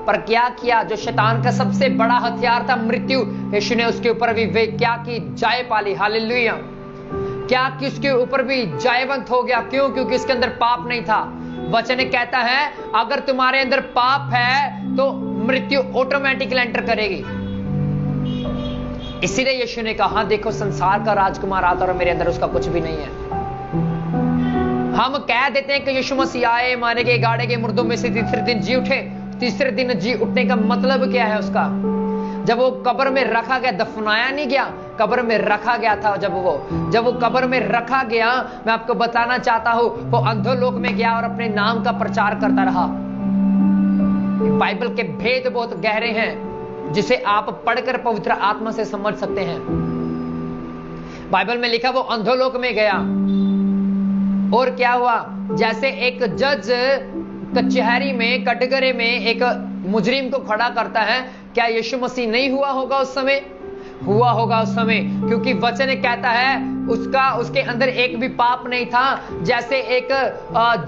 Speaker 1: पर क्या किया? जो शैतान का सबसे बड़ा हथियार था मृत्यु, यीशु ने उसके ऊपर भी वे क्या की? जय पाली। हालेलुया। क्या कि उसके ऊपर भी जयवंत हो गया। क्यों? क्योंकि इसके अंदर पाप नहीं था। वचन कहता है अगर तुम्हारे अंदर पाप है तो मृत्यु ऑटोमेटिकली एंटर करेगी। इसीलिए यीशु ने कहा देखो संसार का राजकुमार आता और मेरे अंदर उसका कुछ भी नहीं है। हम कह देते हैं कि यीशु मसीह आए, मारे गए, गाड़े गए, मुर्दों में से तीसरे दिन जी उठे। तीसरे दिन जी उठने का मतलब क्या है उसका? जब वो कब्र में रखा गया, दफनाया नहीं गया, कब्र में रखा गया था। जब वो कब्र में रखा गया, मैं आपको बताना चाहता हूं वो अंधोलोक में गया और अपने नाम का प्रचार करता रहा। बाइबल के भेद बहुत गहरे हैं जिसे आप पढ़कर पवित्र आत्मा से समझ सकते हैं। बाइबल में लिखा वो अंधोलोक में गया और क्या हुआ? जैसे एक जज कचहरी में, कटघरे में एक मुजरिम को खड़ा करता है, क्या यीशु मसीह नहीं हुआ होगा उस समय? हुआ होगा उस समय, क्योंकि वचन कहता है उसके अंदर एक भी पाप नहीं था। जैसे एक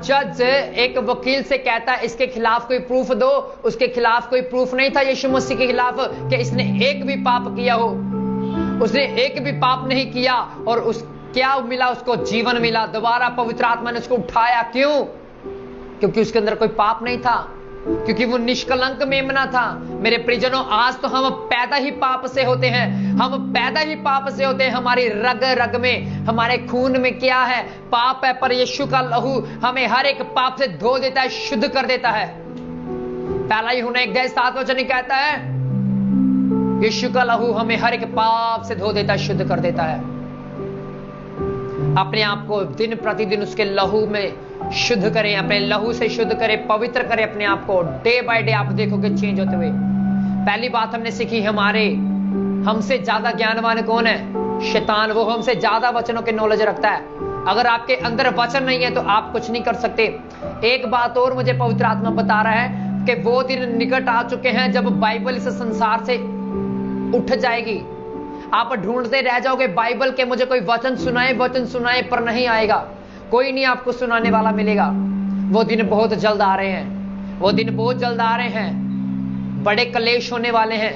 Speaker 1: जज एक वकील से कहता है इसके खिलाफ कोई प्रूफ दो, उसके खिलाफ कोई प्रूफ नहीं था यीशु मसीह के खिलाफ कि इसने एक भी पाप किया हो। उसने एक भी पाप नहीं किया और क्या मिला? उसको जीवन मिला। दोबारा पवित्र आत्मा ने उसको उठाया। क्यों? क्योंकि उसके अंदर कोई पाप नहीं था, क्योंकि वो निष्कलंक मेमना था। मेरे प्रियजनों, आज तो हम पैदा ही पाप से होते हैं। हम पैदा ही पाप से होते हैं। हमारी रग रग में, हमारे खून में क्या है? पाप है। पर यीशु का लहू हमें हर एक पाप से धो देता है, शुद्ध कर देता है। पहला यूहन्ना 1:7 वचन कहता है यीशु का लहू हमें हर एक पाप से धो देता है, शुद्ध कर देता है। अपने आप को दिन प्रतिदिन उसके लहू में शुद्ध करें, अपने लहू से शुद्ध करें, पवित्र करें अपने आप को। डे बाय डे आप देखोगे चेंज होते हुए। पहली बात हमने सीखी, हमसे ज्यादा ज्ञानवान कौन है? शैतान। वो हमसे ज्यादा वचनों के नॉलेज रखता है। अगर आपके अंदर वचन नहीं है तो आप कुछ नहीं कर सकते। एक बात और मुझे पवित्र आत्मा बता रहा है कि वो दिन निकट आ चुके हैं जब बाइबल इस संसार से उठ जाएगी। आप ढूंढते रह जाओगे बाइबल के, मुझे कोई वचन सुनाए, पर नहीं आएगा। कोई नहीं आपको सुनाने वाला मिलेगा। वो दिन बहुत जल्द आ रहे हैं। वो दिन बहुत जल्द आ रहे हैं। बड़े कलेश होने वाले हैं,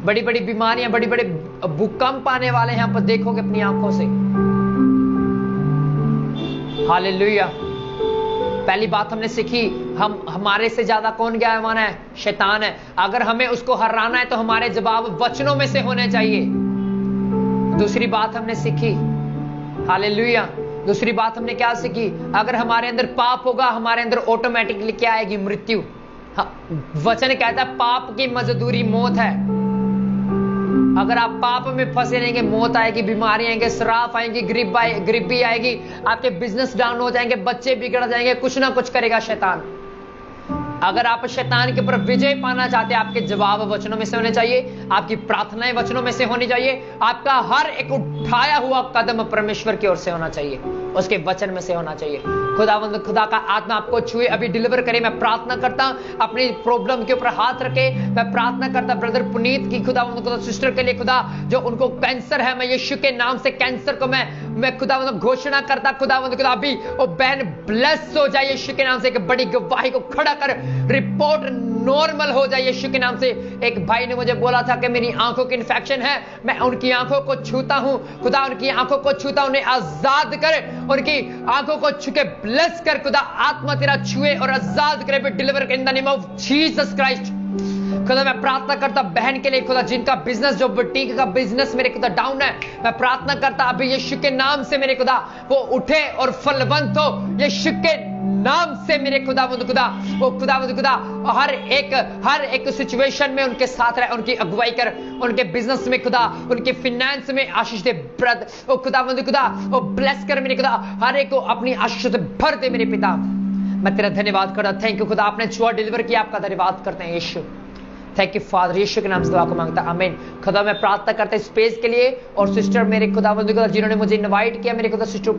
Speaker 1: बड़ी बड़ी बीमारियां, बड़ी बड़े भूकंप आने वाले हैं। आप देखोगे अपनी आंखों से। हालेलुया। पहली बात हमने सीखी, हमारे से ज्यादा कौन ज्ञानवान है? शैतान है। अगर हमें उसको हराना है तो हमारे जवाब वचनों में से होने चाहिए। दूसरी बात हमने सीखी, हालेलुया, दूसरी बात हमने क्या सीखी? अगर हमारे अंदर पाप होगा, हमारे अंदर ऑटोमेटिकली क्या आएगी? मृत्यु। वचन कहता है पाप की मजदूरी मौत है। अगर आप पाप में फंसे रहेंगे, मौत आएगी, बीमारी आएंगे, श्राप आएंगी, गरीबी आएगी, आपके बिजनेस डाउन हो जाएंगे, बच्चे बिगड़ जाएंगे, कुछ ना कुछ करेगा शैतान। अगर आप शैतान के ऊपर विजय पाना चाहते हैं, आपके जवाब वचनों में से होने चाहिए, आपकी प्रार्थनाएं वचनों में से होनी चाहिए, आपका हर एक उठाया हुआ कदम परमेश्वर की ओर से होना चाहिए, उसके वचन में से होना चाहिए। खुदा का आत्मा आपको छुए, अभी डिलीवर करे। मैं प्रार्थना करता हूं अपनी प्रॉब्लम के ऊपर हाथ रखे। मैं प्रार्थना करता ब्रदर पुनीत की खुदा सिस्टर के लिए, खुदा जो उनको कैंसर है, मैं यीशु के नाम से कैंसर को मैं खुदा घोषणा करता, खुदा अभी वो बहन ब्लेस हो जाए यीशु के नाम से, एक बड़ी गवाही को खड़ा कर, रिपोर्ट नॉर्मल हो जाए यीशु के नाम से। एक भाई ने मुझे बोला था कि मेरी आंखों की इन्फेक्शन है, मैं उनकी आंखों को छूता हूं, खुदा उनकी आंखों को छूता, उन्हें आजाद कर, उनकी आंखों को छू के ब्लेस कर, खुदा आत्मा तेरा छुए और आजाद करे, डिलीवर कर इन the name of Jesus Christ. खुदा मैं प्रार्थना करता बहन के लिए, खुदा जिनका बिजनेस, जो बुटीक का बिजनेस मेरे खुदा डाउन है, मैं प्रार्थना करता अभी यीशु के नाम से मेरे खुदा वो उठे और फलवंत हो यीशु के नाम से मेरे खुदा वो खुदा हर एक सिचुएशन में उनके साथ रहे, उनकी अगुवाई कर, उनके बिजनेस में खुदा, उनके फाइनेंस में आशीष दे ब्रद, वो खुदा वो ब्लेस कर मेरे खुदा, हर एक को अपनी आशीष से भर दे मेरे पिता। मैं तेरा धन्यवाद करता, थैंक यू खुदा, आपने छुआ डिलीवर किया, आपका धन्यवाद करते हैं यीशु। थैंक यू फादर, यीशु के नाम से दुआ को मांगता, आमीन। खुदा मैं प्रार्थना करता स्पेस के लिए और सिस्टर मेरे खुदा जिन्होंने मुझे इनवाइट किया, मेरे खुदा सिस्टर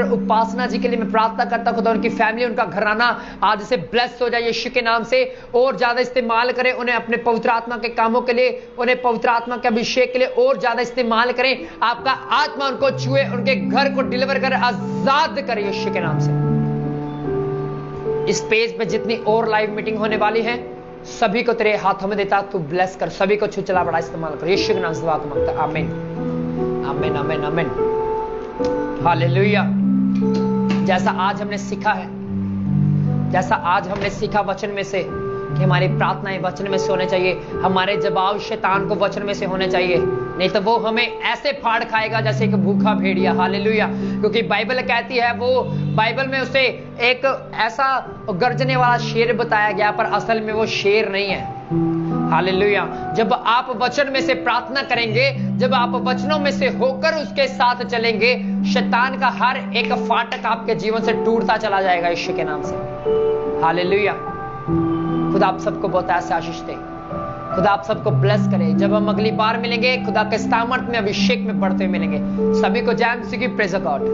Speaker 1: उपासना जी के लिए मैं प्रार्थना करता, खुदा उनकी फैमिली, उनका घराना आज से ब्लेस हो जाए यीशु के नाम से, और ज्यादा इस्तेमाल करें उन्हें अपने पवित्र आत्मा के कामों के लिए, उन्हें पवित्र आत्मा के अभिषेक के लिए और ज्यादा इस्तेमाल करें। आपका आत्मा उनको छुए, उनके घर को डिलीवर कर, आजाद करे यीशु के नाम से। इस पेज पे जितनी और लाइव मीटिंग होने वाली है सभी को तेरे हाथों में देता, तू ब्लेस कर, सभी को छू चला बड़ा इस्तेमाल कर, यीशु के नाम से दुआ को मांगता, आमीन आमीन आमीन आमीन, हालेलुया। जैसा आज हमने सीखा वचन में से कि हमारी प्रार्थनाएं वचन में से होने चाहिए, हमारे जवाब शैतान को वचन में से होने चाहिए, नहीं तो वो हमें ऐसे फाड़ खाएगा जैसे एक भूखा भेड़िया, हालेलुया। क्योंकि बाइबल कहती है, वो बाइबल में उसे एक ऐसा गर्जने वाला शेर बताया गया, पर असल में वो शेर नहीं है, हालेलुया। जब आप वचन में से प्रार्थना करेंगे, जब आप वचनों में से होकर उसके साथ चलेंगे, शैतान का हर एक फाटक आपके जीवन से टूटता चला जाएगा यीशु के नाम से, हालेलुया। खुदा आप सबको बहुत ऐसे आशीष दे, खुदा आप सबको ब्लेस करे। जब हम अगली बार मिलेंगे, खुदा के सामर्थ में, अभिषेक में बढ़ते हुए मिलेंगे। सभी को जय मसीह की, प्रेज़ गॉड।